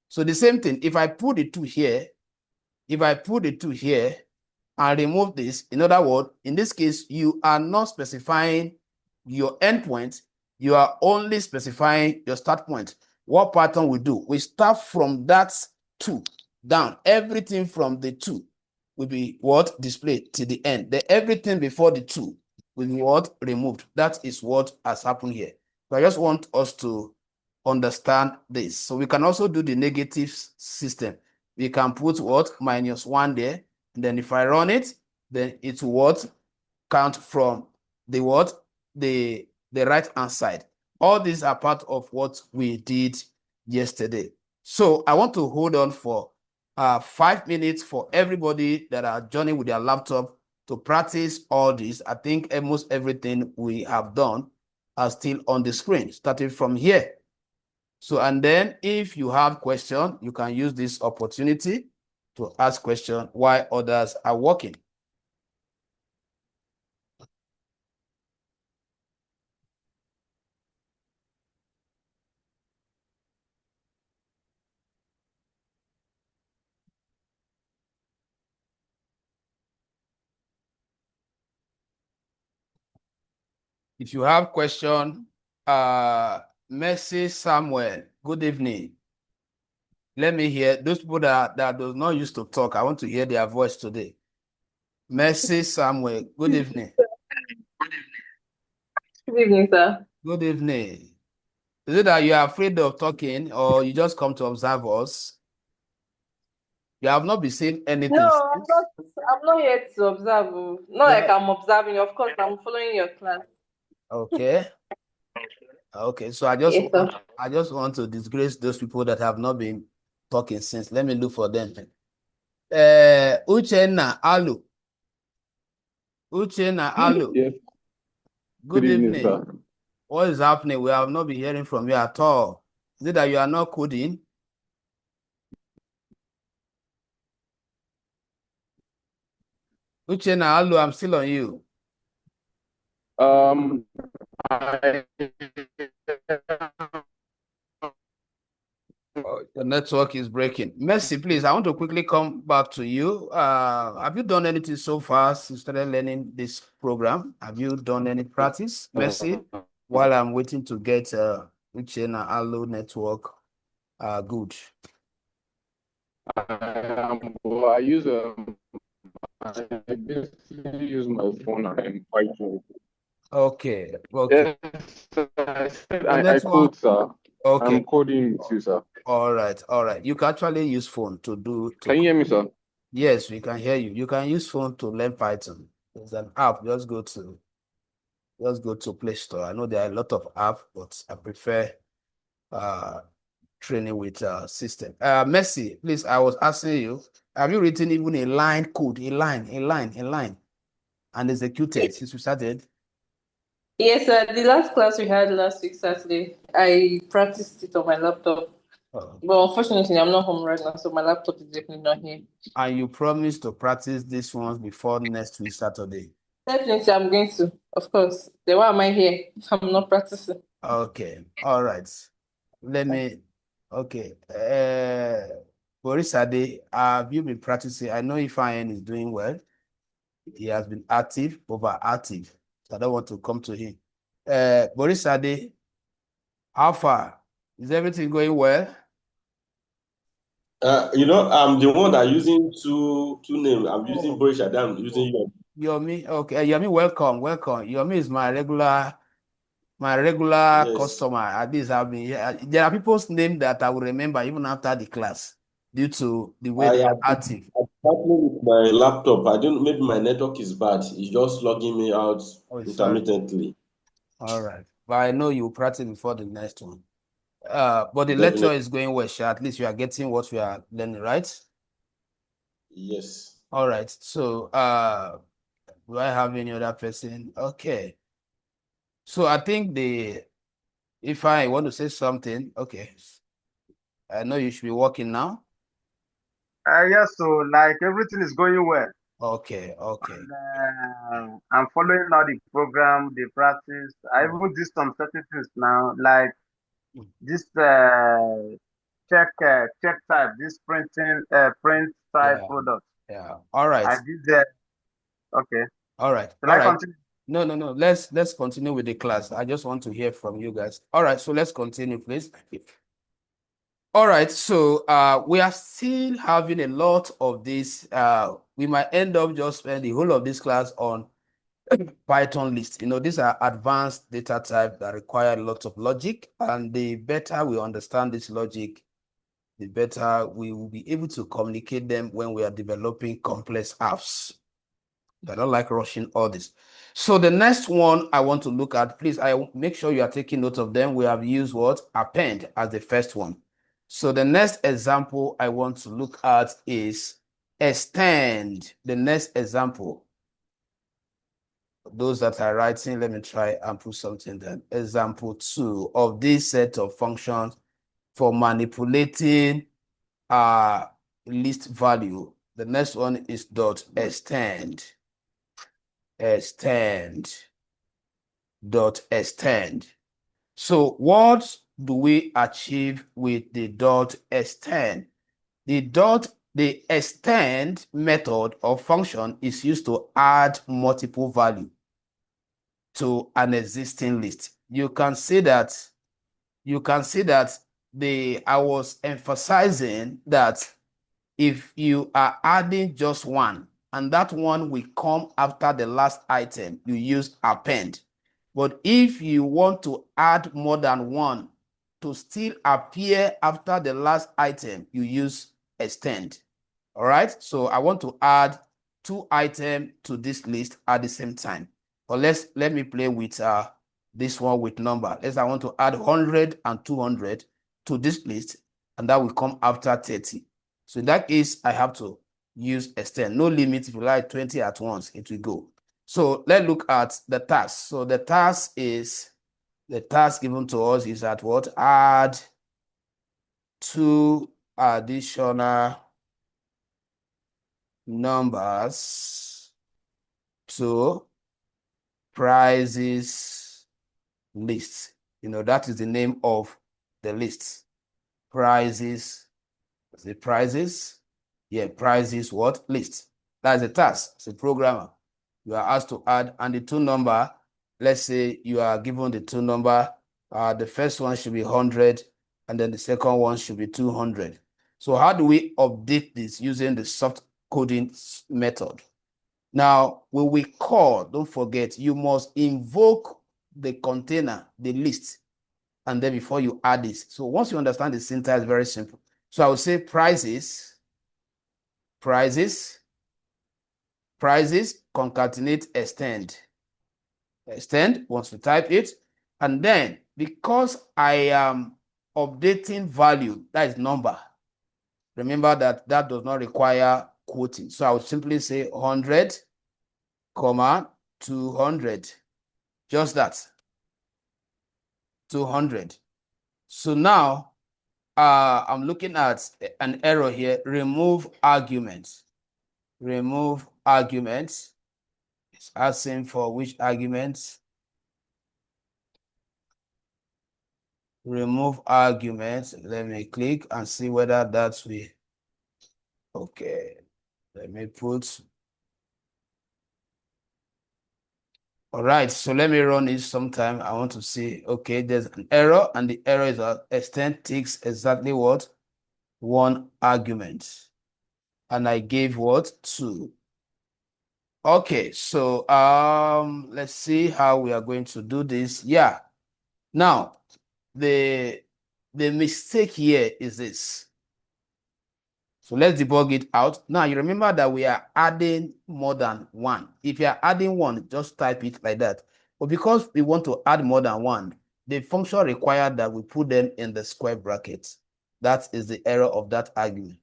So the same thing, if I put the 2 here, and remove this, in other words, in this case, you are not specifying your endpoint, you are only specifying your start point. What Python will do, we start from that 2 down. Everything from the 2 will be what? Displayed to the end. Then everything before the 2 will be what? Removed. That is what has happened here. So I just want us to understand this. So we can also do the negative system. We can put what? -1 there. And then if I run it, then it will what? Count from the what? The right hand side. All these are part of what we did yesterday. So I want to hold on for 5 minutes for everybody that are joining with their laptop to practice all this. I think almost everything we have done are still on the screen, starting from here. So, and then if you have question, you can use this opportunity to ask question while others are working. If you have question, Mercy Samuel, good evening. Let me hear those people that do not used to talk. I want to hear their voice today. Mercy Samuel, good evening. Good evening, sir. Good evening. Is it that you are afraid of talking or you just come to observe us? You have not been saying anything. No, I'm not here to observe. Not like I'm observing. Of course, I'm following your class. Okay. Okay, so I just want to disgrace those people that have not been talking since. Let me look for them. Uchenna Alu. Uchenna Alu. Yes. Good evening. Sir. What is happening? We have not been hearing from you at all. Is it that you are not coding? Uchenna Alu, I'm still on you. The network is breaking. Mercy, please, I want to quickly come back to you. Have you done anything so far since you started learning this program? Have you done any practice, Mercy, while I'm waiting to get Uchenna Alu network good? Well, I basically use my phone and Python. Okay. Yes, I said I code, sir. Okay. I'm coding with you, sir. All right. You can actually use phone to do. Can you hear me, sir? Yes, we can hear you. You can use phone to learn Python. There's an app. Just go to Play Store. I know there are a lot of apps, but I prefer training with system. Mercy, please, I was asking you, have you written even a line code, a line, and executed since we started? Yes, sir. The last class we had last week, Saturday, I practiced it on my laptop. But unfortunately, I'm not home right now, so my laptop is definitely not here. And you promised to practice these ones before next week, Saturday? Definitely, I'm going to, of course. Then why am I here if I'm not practicing? Okay, all right. Okay. Boris Ade, have you been practicing? I know Ifeanyi is doing well. He has been overactive. So I don't want to come to him. Boris Ade, how far? Is everything going well? I'm the one that using two names. I'm using Boris Ade. I'm using Yomi. Yomi, okay. Yomi, welcome. Yomi is my regular customer. At least I've been here. There are people's names that I will remember even after the class due to the way they are active. I'm starting with my laptop. I don't. Maybe my network is bad. It's just logging me out intermittently. All right, but I know you practice before the next one. But the lecture is going well, sure. At least you are getting what we are learning, right? Yes. All right. So, do I have any other person? Okay. So I think if I want to say something, okay. I know you should be working now. Yes, so like everything is going well. Okay. And, I'm following all the program, the practice. I even did some certain things now, like this check type, this print type product. Yeah. All right. I did that. Okay. All right. Shall I continue? No. Let's continue with the class. I just want to hear from you guys. All right. So let's continue, please. All right. So we are still having a lot of this. We might end up just spending the whole of this class on Python list. These are advanced data types that require lots of logic, and the better we understand this logic, the better we will be able to communicate them when we are developing complex apps. I don't like rushing all this. So the next one I want to look at, please, I make sure you are taking note of them. We have used what? Append as the first one. So the next example I want to look at is extend. The next example. Those that are writing, let me try and put something there. Example 2 of this set of functions for manipulating list value. The next one is dot extend. Dot extend. So what do we achieve with the dot extend? The extend method or function is used to add multiple value to an existing list. You can see that I was emphasizing that if you are adding just one and that one will come after the last item, you use append. But if you want to add more than one to still appear after the last item, you use extend. All right, so I want to add 2 items to this list at the same time. But let me play with this one with number. I want to add 100 and 200 to this list, and that will come after 30. So in that case, I have to use extend. No limit. If you like 20 at once, it will go. So let's look at the task. So the task given to us is at what? Add 2 additional numbers to prices list. That is the name of the list. Prices. The prices. Yeah, prices what? List. That's a task. It's a programmer. You are asked to add, and the 2 number, let's say you are given the 2 number. The first one should be 100, and then the second one should be 200. So how do we update this using the soft coding method? Now, when we call, don't forget, you must invoke the container, the list, and then before you add this. So once you understand the syntax, very simple. So I will say prices, concatenate, extend. Extend, once you type it, and then because I am updating value, that is number. Remember that does not require quoting. So I would simply say 100, 200. Just that. 200. So now I'm looking at an error here. Remove arguments. Remove arguments. It's asking for which arguments? Remove arguments. Let me click and see whether that's we. Okay. Let me put. All right. So let me run it sometime. I want to see. Okay. There's an error, and the error is that extend takes exactly what? 1 argument. And I gave what? 2. Okay. So let's see how we are going to do this. Yeah. Now, the mistake here is this. So let's debug it out. Now you remember that we are adding more than 1. If you are adding 1, just type it like that. But because we want to add more than 1, the function required that we put them in the square brackets. That is the error of that argument.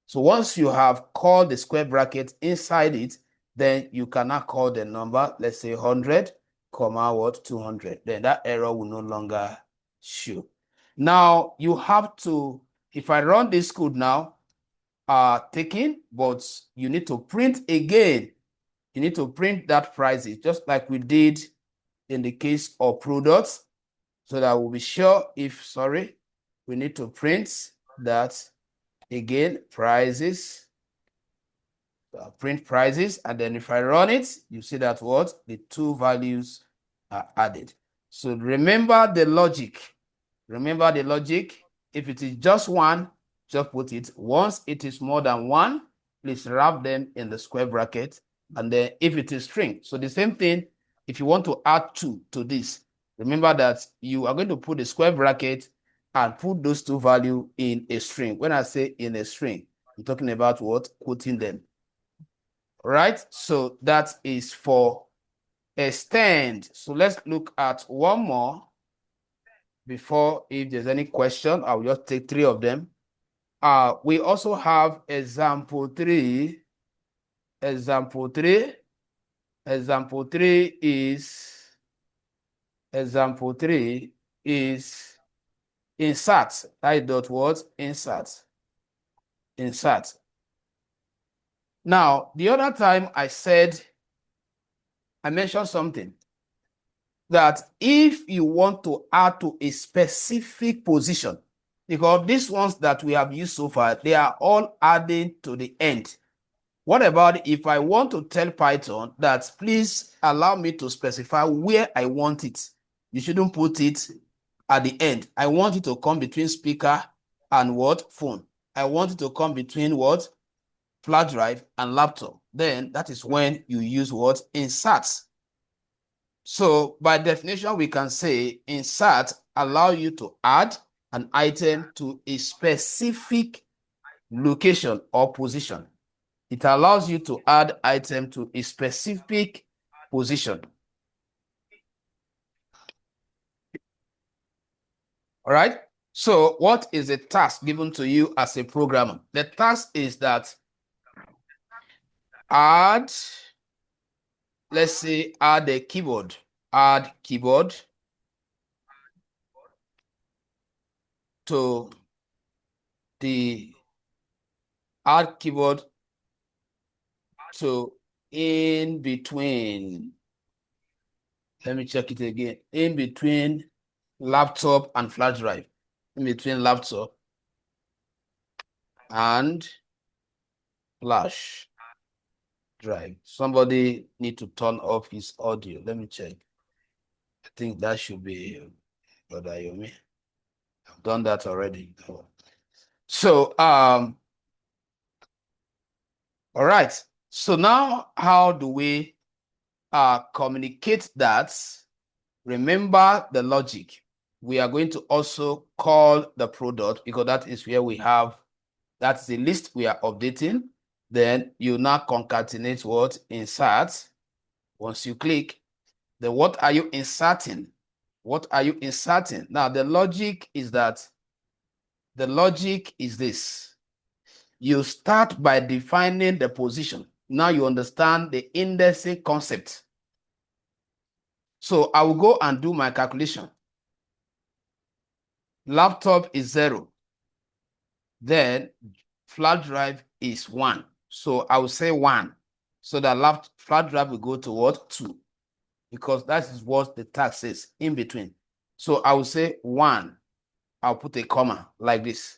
So once you have called the square bracket inside it, then you cannot call the number, let's say 100, what? 200. Then that error will no longer show. Now you have to, if I run this code now, taken, but you need to print again. You need to print that prices, just like we did in the case of products, so that we'll be sure if, we need to print that again, prices, print prices, and then if I run it, you see that what? The 2 values are added. So remember the logic. Remember the logic. If it is just 1, just put it. Once it is more than 1, please wrap them in the square bracket. and then if it is string. So the same thing, if you want to add 2 to this, remember that you are going to put a square bracket and put those 2 values in a string. When I say in a string, I'm talking about what? Quoting them. Right? So that is for extend. So let's look at one more before, if there's any question, I'll just take 3 of them. We also have example 3. Example 3 is insert. I dot what? Insert. Now, the other time I mentioned something that if you want to add to a specific position, because these ones that we have used so far, they are all adding to the end. What about if I want to tell Python that please allow me to specify where I want it? You shouldn't put it at the end. I want it to come between speaker and what? Phone. I want it to come between what? Flash drive and laptop. Then that is when you use what? Insert. So by definition, we can say insert allow you to add an item to a specific location or position. It allows you to add item to a specific position. All right. So what is the task given to you as a programmer? The task is that add, let's say, add a keyboard. Add keyboard to the add keyboard to in between. Let me check it again. In between laptop and flash drive. In between laptop and flash drive. Somebody need to turn off his audio. Let me check. I think that should be Brother Yomi. I've done that already. So all right. So now how do we communicate that? Remember the logic. We are going to also call the product because that is where we have, that's the list we are updating. Then you now concatenate what? Insert. Once you click, then what are you inserting? What are you inserting? Now the logic is that, the logic is this. You start by defining the position. Now you understand the indexing concept. So I will go and do my calculation. Laptop is 0. Then flash drive is 1. So I will say 1. So the flash drive will go to what? 2. Because that is what the tag says in between. So I will say 1. I'll put a comma like this.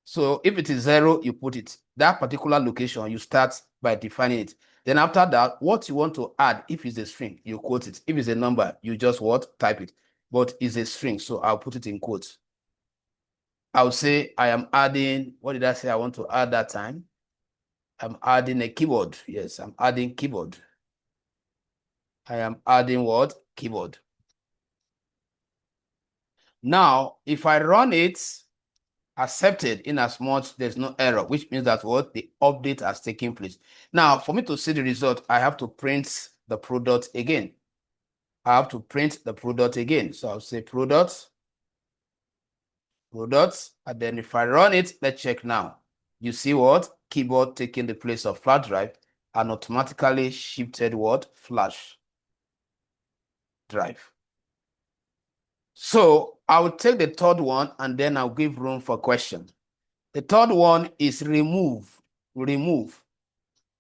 So if it is 0, you put it. That particular location, you start by defining it. Then after that, what you want to add, if it's a string, you quote it. If it's a number, you just what? Type it. But it's a string, so I'll put it in quotes. I'll say I am adding, what did I say I want to add that time? I'm adding a keyboard. Yes, I'm adding keyboard. I am adding what? Keyboard. Now, if I run it, accepted in as much there's no error, which means that what? The update has taken place. Now, for me to see the result, I have to print the product again. I have to print the product again. So I'll say product, and then if I run it, let's check now. You see what? Keyboard taking the place of flash drive and automatically shifted what? Flash drive. So I will take the third one and then I'll give room for questions. The third one is remove.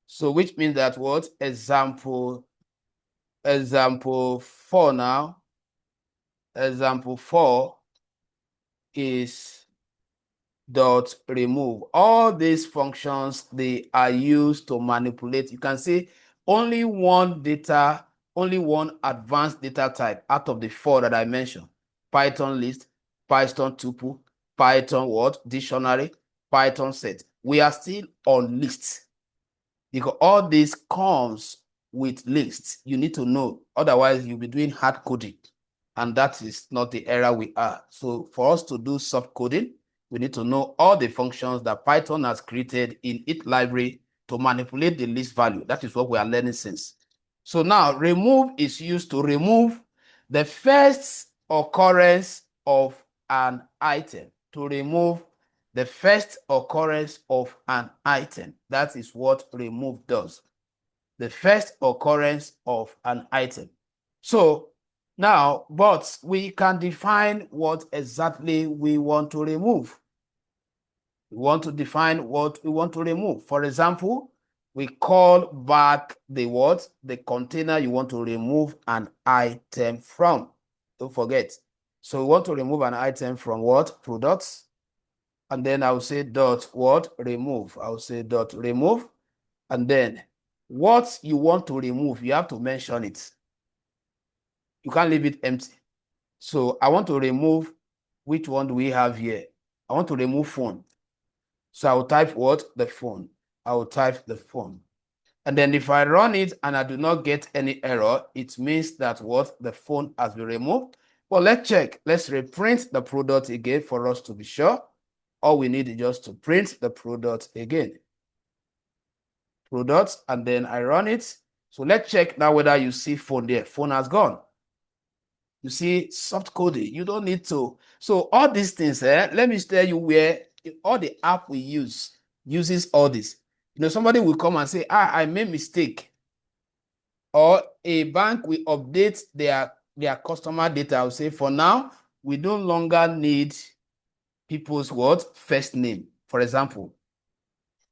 So which means that what? Example 4 now. Example 4 is dot remove. All these functions, they are used to manipulate. You can see only one advanced data type out of the 4 that I mentioned. Python list, Python tuple, Python what? Dictionary, Python set. We are still on lists because all this comes with lists. You need to know, otherwise you'll be doing hard coding, and that is not the era we are. So for us to do soft coding, we need to know all the functions that Python has created in its library to manipulate the list value. That is what we are learning since. So now remove is used to remove the first occurrence of an item, to remove the first occurrence of an item. That is what remove does. The first occurrence of an item. So now, but we can define what exactly we want to remove. We want to define what we want to remove. For example, we call back the what? The container you want to remove an item from. Don't forget. So we want to remove an item from what? Products. And then I will say dot what? Remove. I will say dot remove. And then what you want to remove, you have to mention it. You can't leave it empty. So I want to remove, which one do we have here? I want to remove phone. So I will type what? The phone. I will type the phone. And then if I run it and I do not get any error, it means that what? The phone has been removed. Well, let's check. Let's reprint the product again for us to be sure. All we need is just to print the product again. Product, and then I run it. So let's check now whether you see phone there. Phone has gone. You see soft coding. You don't need to. So all these things, let me tell you where all the app we use uses all this. You know, somebody will come and say, I made mistake. Or a bank will update their customer data. I'll say, for now, we no longer need people's what? First name. For example,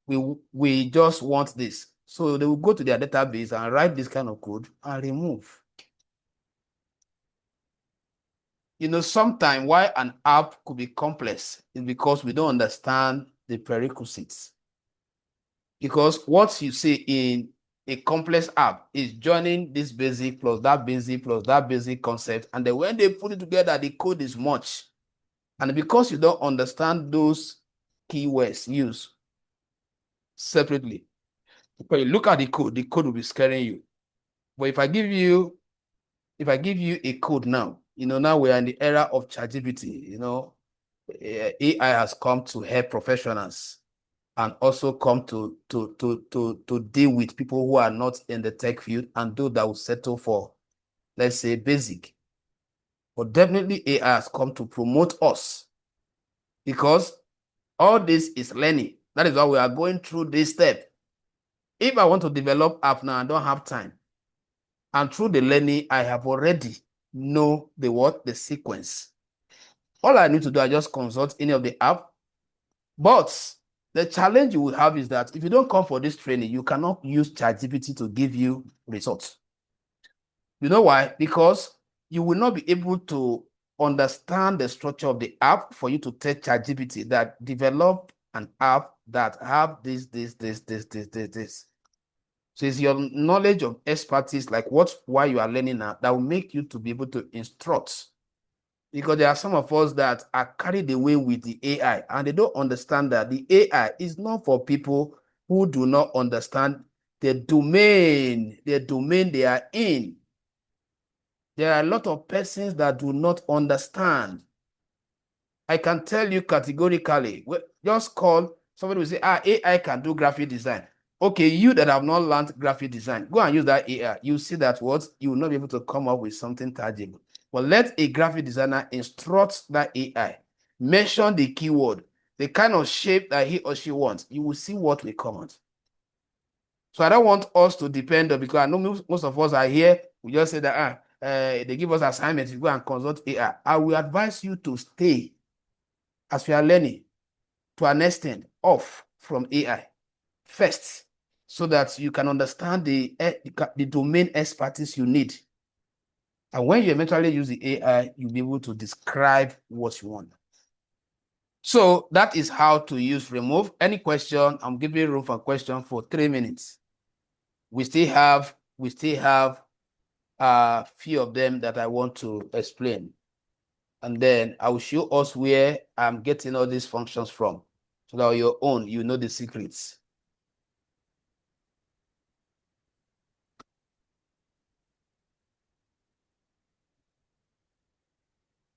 we just want this. So they will go to their database and write this kind of code and remove. You know, sometimes why an app could be complex is because we don't understand the prerequisites. Because what you see in a complex app is joining this basic plus that basic concept. And then when they put it together, the code is much. And because you don't understand those keywords used separately, when you look at the code will be scaring you. But if I give you a code now, you know, now we are in the era of ChatGPT, you know, AI has come to help professionals and also come to deal with people who are not in the tech field and those that will settle for, let's say, basic. But definitely AI has come to promote us because all this is learning. That is why we are going through this step. If I want to develop app now, I don't have time. And through the learning, I have already know the sequence. All I need to do, I just consult any of the app. But the challenge you will have is that if you don't come for this training, you cannot use ChatGPT to give you results. You know why? Because you will not be able to understand the structure of the app for you to tell ChatGPT that develop an app that have this. So it's your knowledge of expertise, like why you are learning now, that will make you to be able to instruct. Because there are some of us that are carried away with the AI and they don't understand that the AI is not for people who do not understand the domain they are in. There are a lot of persons that do not understand. I can tell you categorically, just call, somebody will say, AI can do graphic design. Okay, you that have not learned graphic design, go and use that AI. You see that you will not be able to come up with something tangible. But let a graphic designer instruct that AI, mention the keyword, the kind of shape that he or she wants. You will see what will come out. So I don't want us to depend on, because I know most of us are here, we just say that they give us assignments, you go and consult AI. I will advise you to stay, as we are learning, to an extent, off from AI first, so that you can understand the domain expertise you need. And when you eventually use the AI, you'll be able to describe what you want. So that is how to use remove. Any question? I'm giving room for question for 3 minutes. We still have a few of them that I want to explain. And then I will show us where I'm getting all these functions from. So that on your own, you know the secrets.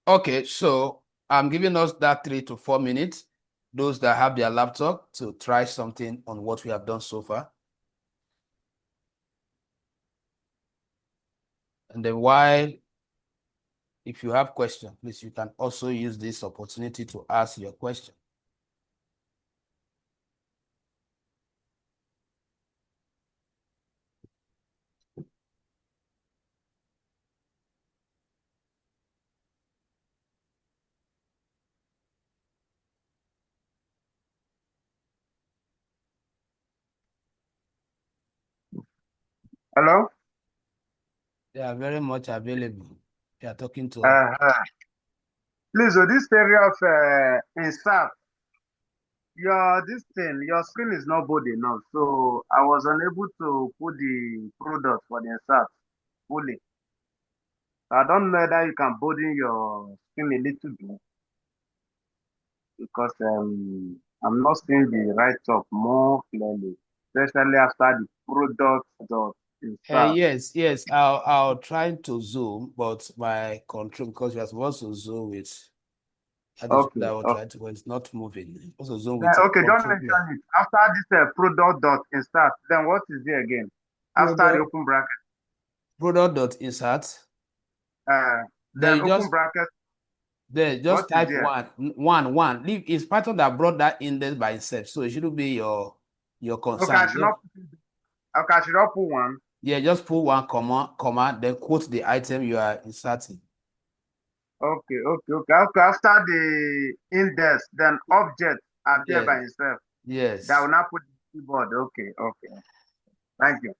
Okay, so I'm giving us that 3 to 4 minutes. Those that have their laptop to try something on what we have done so far. And then while, if you have questions, please, you can also use this opportunity to ask your question. Hello? They are very much available. They are talking to us. Please, so this area of insert, your screen is not bold enough. So I was unable to put the product for the insert fully. I don't know that you can broaden your screen a little bit because I'm not seeing the right top more clearly, especially after the product dot insert. Yes. I'll try to zoom, but my control, because you're supposed to zoom with, that is Okay. what I will Okay. try to, but it's not moving. Also zoom Then, with a okay, don't control. Yeah. mention it. After this product dot insert, then what is there again? After the Product, open bracket. product.insert. Then Then you open just, bracket, then what just is type there? one. Leave, it's Python that brought that index by itself, so it shouldn't be your Okay, I concern. should not okay, I should not put one. Yeah, just put one comma, then quote the item you are inserting. Okay. After the index, then object appear Yeah, by itself. That will yes. not put the keyboard. Okay. Thank you.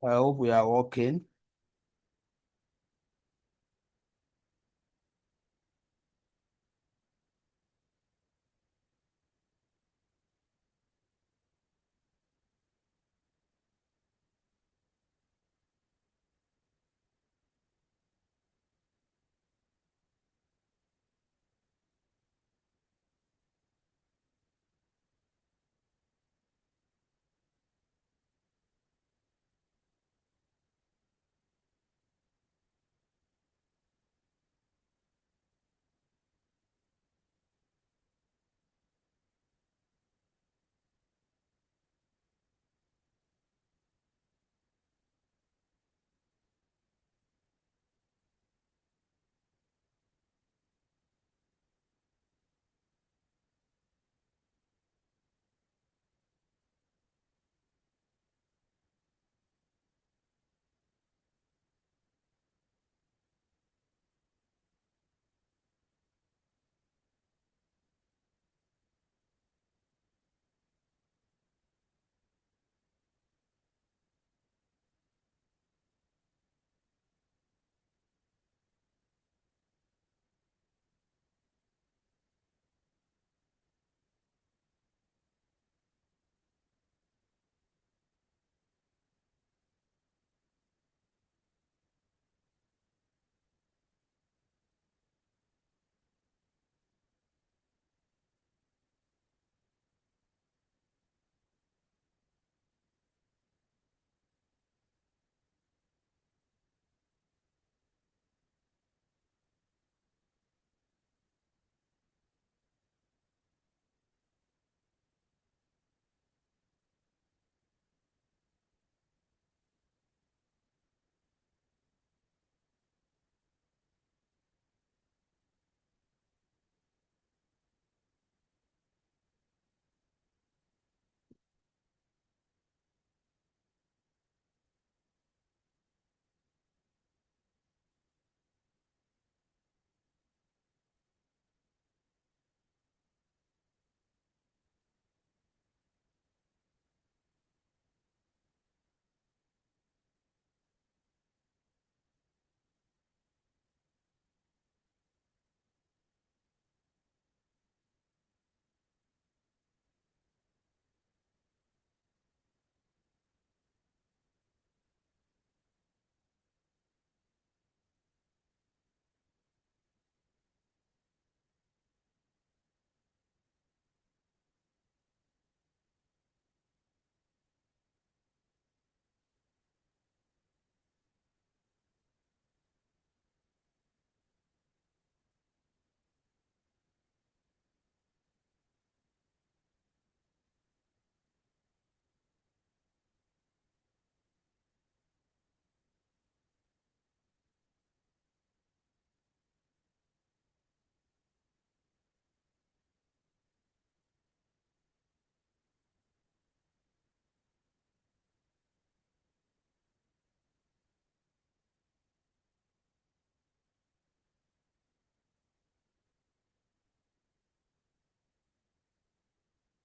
I hope we are working.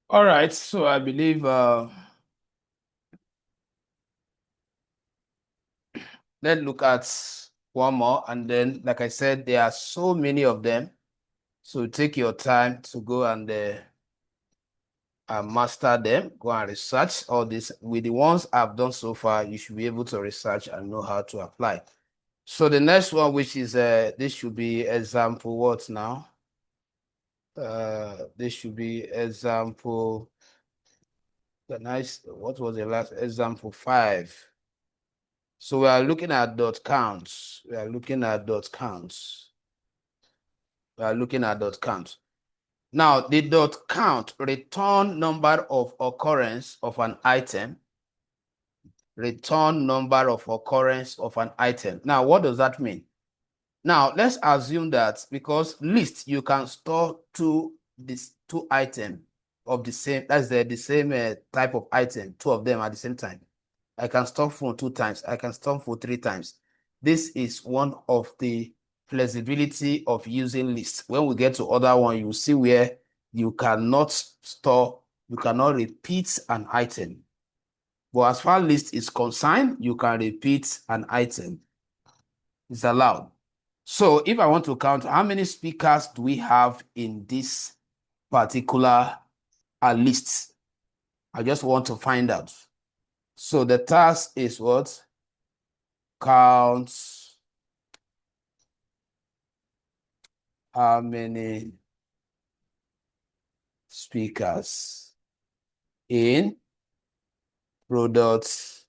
All right, so I believe let's look at one more, and then, like I said, there are so many of them. So take your time to go and master them, go and research all this. With the ones I've done so far, you should be able to research and know how to apply. So the next one, which is this should be example what now? This should be example. What was the last example? 5. So we are looking at dot counts. We are looking at dot counts. We are looking at dot counts. Now, the dot count return number of occurrence of an item. Return number of occurrence of an item. Now, what does that mean? Now, let's assume that because list, you can store two items of the same, that's the same type of item, 2 of them at the same time. I can store phone 2 times. I can store phone 3 times. This is one of the flexibility of using lists. When we get to other one, you see where you cannot store, you cannot repeat an item. But as far as list is concerned, you can repeat an item. It's allowed. So if I want to count how many speakers do we have in this particular list, I just want to find out. So the task is what? Count how many speakers in product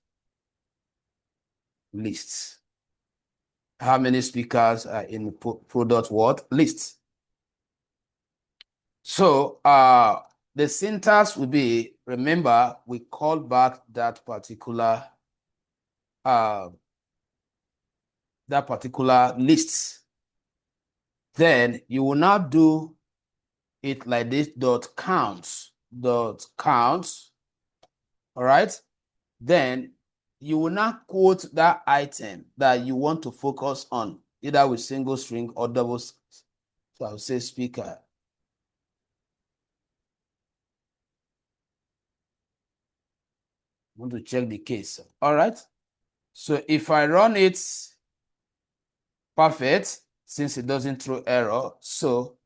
list. How many speakers are in product what? List. So the syntax will be, remember, we call back that particular list. Then you will now do it like this, dot counts. All right. Then you will now quote that item that you want to focus on, either with single string or double. So I'll say speaker. I want to check the case. All right. So if I run it, perfect, since it doesn't throw error. So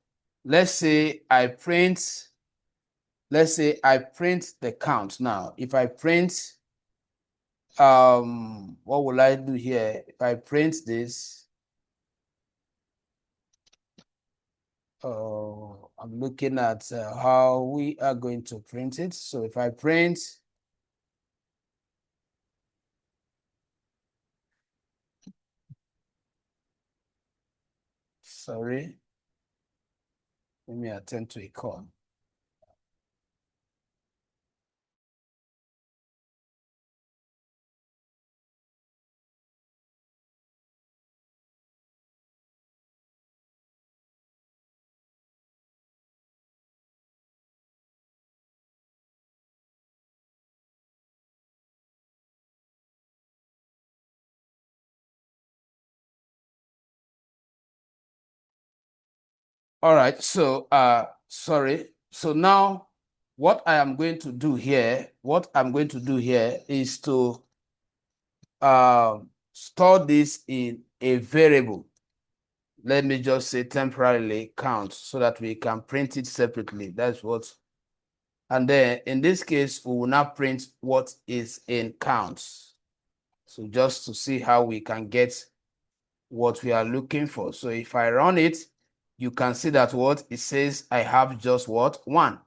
let's say I print the count now. If I print, what will I do here? If I print this, I'm looking at how we are going to print it. So if I print, sorry, let me attend to a call. All right, so sorry. So now what I'm going to do here is to store this in a variable. Let me just say temporarily count so that we can print it separately. That's what. And then in this case, we will not print what is in counts. So just to see how we can get what we are looking for. So if I run it, you can see that what it says, I have just what? 1.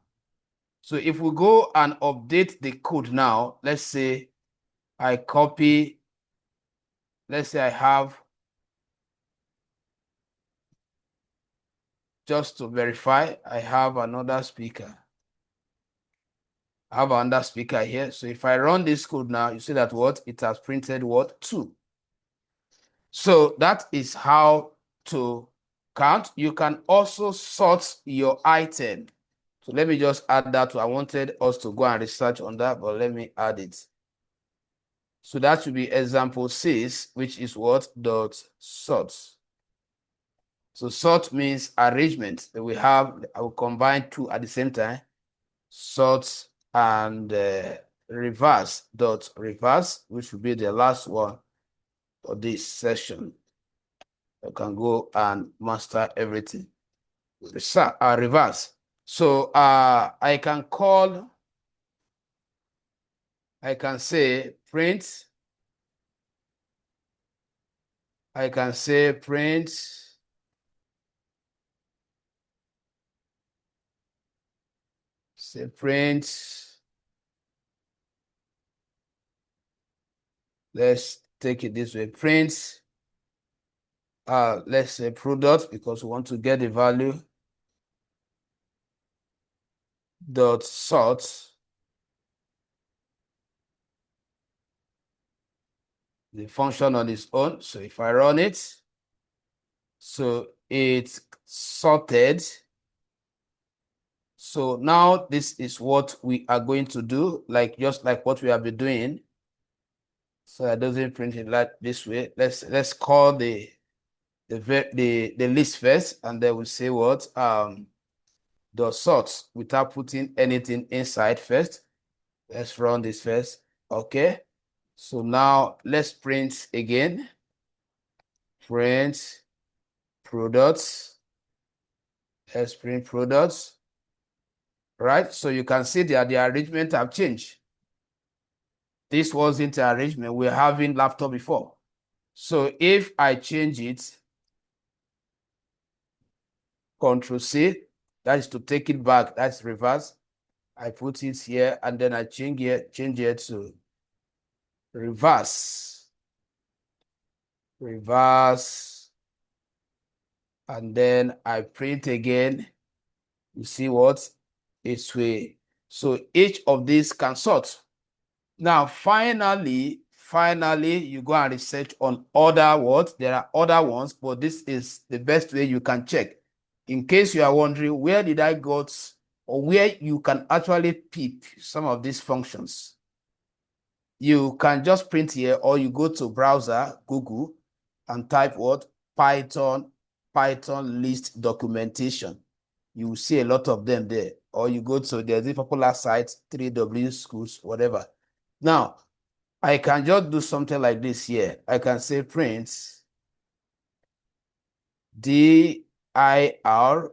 So if we go and update the code now, let's say I copy, let's say I have, just to verify, I have another speaker. I have another speaker here. So if I run this code now, you see that what? It has printed what? 2. So that is how to count. You can also sort your item. So let me just add that. I wanted us to go and research on that, but let me add it. So that should be example 6, which is what? Dot sort. So sort means arrangement. I will combine 2 at the same time. sort and reverse, which will be the last one for this session. You can go and master everything. Reverse. So I can say print. I can say print. Say print. Let's take it this way. Print. Let's say product, because we want to get the value. Dot sort. The function on its own. So if I run it, so it's sorted. So now this is what we are going to do, just like what we have been doing. So I doesn't print it like this way. Let's call the list first, and then we'll say what the sort without putting anything inside first. Let's run this first. Okay. So now let's print again. Print products. Let's print products. Right? So you can see that the arrangement have changed. This wasn't the arrangement we were having laptop before. So if I change it, Control C, that is to take it back. That's reverse. I put it here and then I change it to reverse. Reverse. And then I print again. You see what? It's way. So each of these can sort. Now, finally, you go and research on other words. There are other ones, but this is the best way you can check. In case you are wondering, where did I got, or where you can actually pick some of these functions. You can just print here, or you go to browser, Google, and type what? Python list documentation. You will see a lot of them there. Or you go to, there's a popular site, 3W schools, whatever. Now, I can just do something like this here. I can say print dir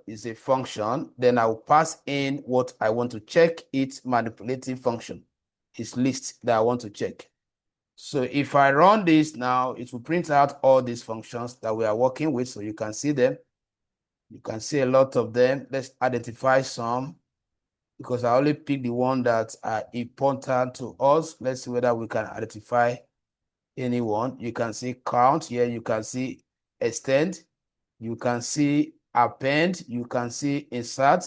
is a function. Then I will pass in what I want to check, its manipulating function, its list that I want to check. So if I run this now, it will print out all these functions that we are working with, so you can see them. You can see a lot of them. Let's identify some, because I only pick the one that are important to us. Let's see whether we can identify anyone. You can see count here. You can see extend. You can see append. You can see insert.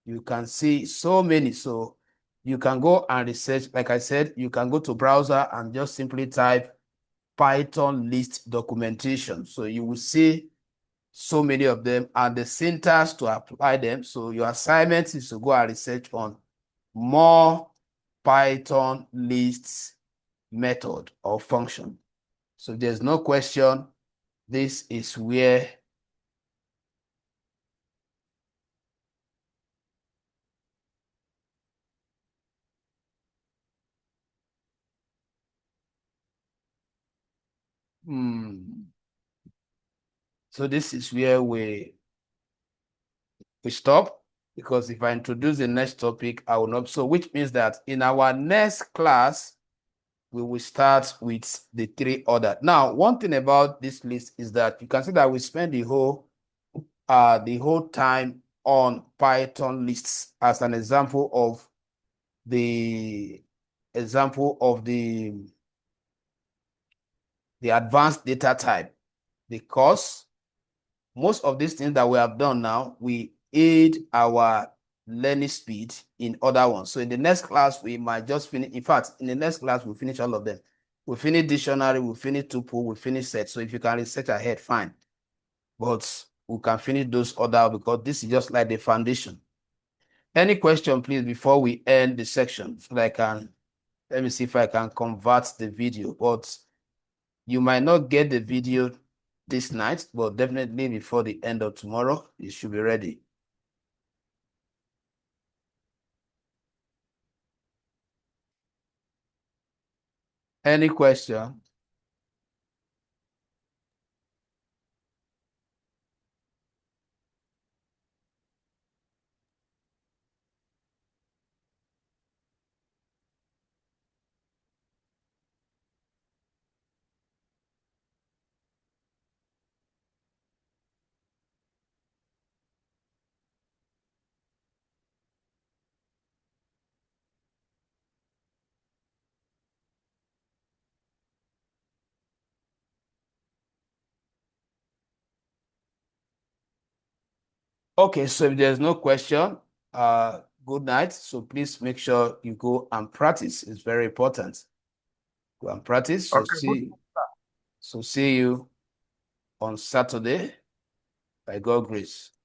You can see so many. So you can go and research. Like I said, you can go to browser and just simply type Python list documentation. So you will see so many of them and the syntax to apply them. So your assignment is to go and research on more Python lists method or function. So there's no question. This is where so this is where we stop, because if I introduce the next topic, I will not. So which means that in our next class, we will start with the three other. Now, one thing about this list is that you can see that we spend the whole time on Python lists as an example of the advanced data type, because most of these things that we have done now, we aid our learning speed in other ones. So in the next class, we might just finish. In fact, in the next class, we'll finish all of them. We'll finish dictionary, we'll finish tuple, we'll finish set. So if you can research ahead, fine. But we can finish those other, because this is just like the foundation. Any question, please, before we end the section, so that I can, let me see if I can convert the video. But you might not get the video this night, but definitely before the end of tomorrow, it should be ready. Any question? Okay, so if there's no question, good night. So please make sure you go and practice. It's very important. Go and practice. Okay, So see you on Saturday by God's grace.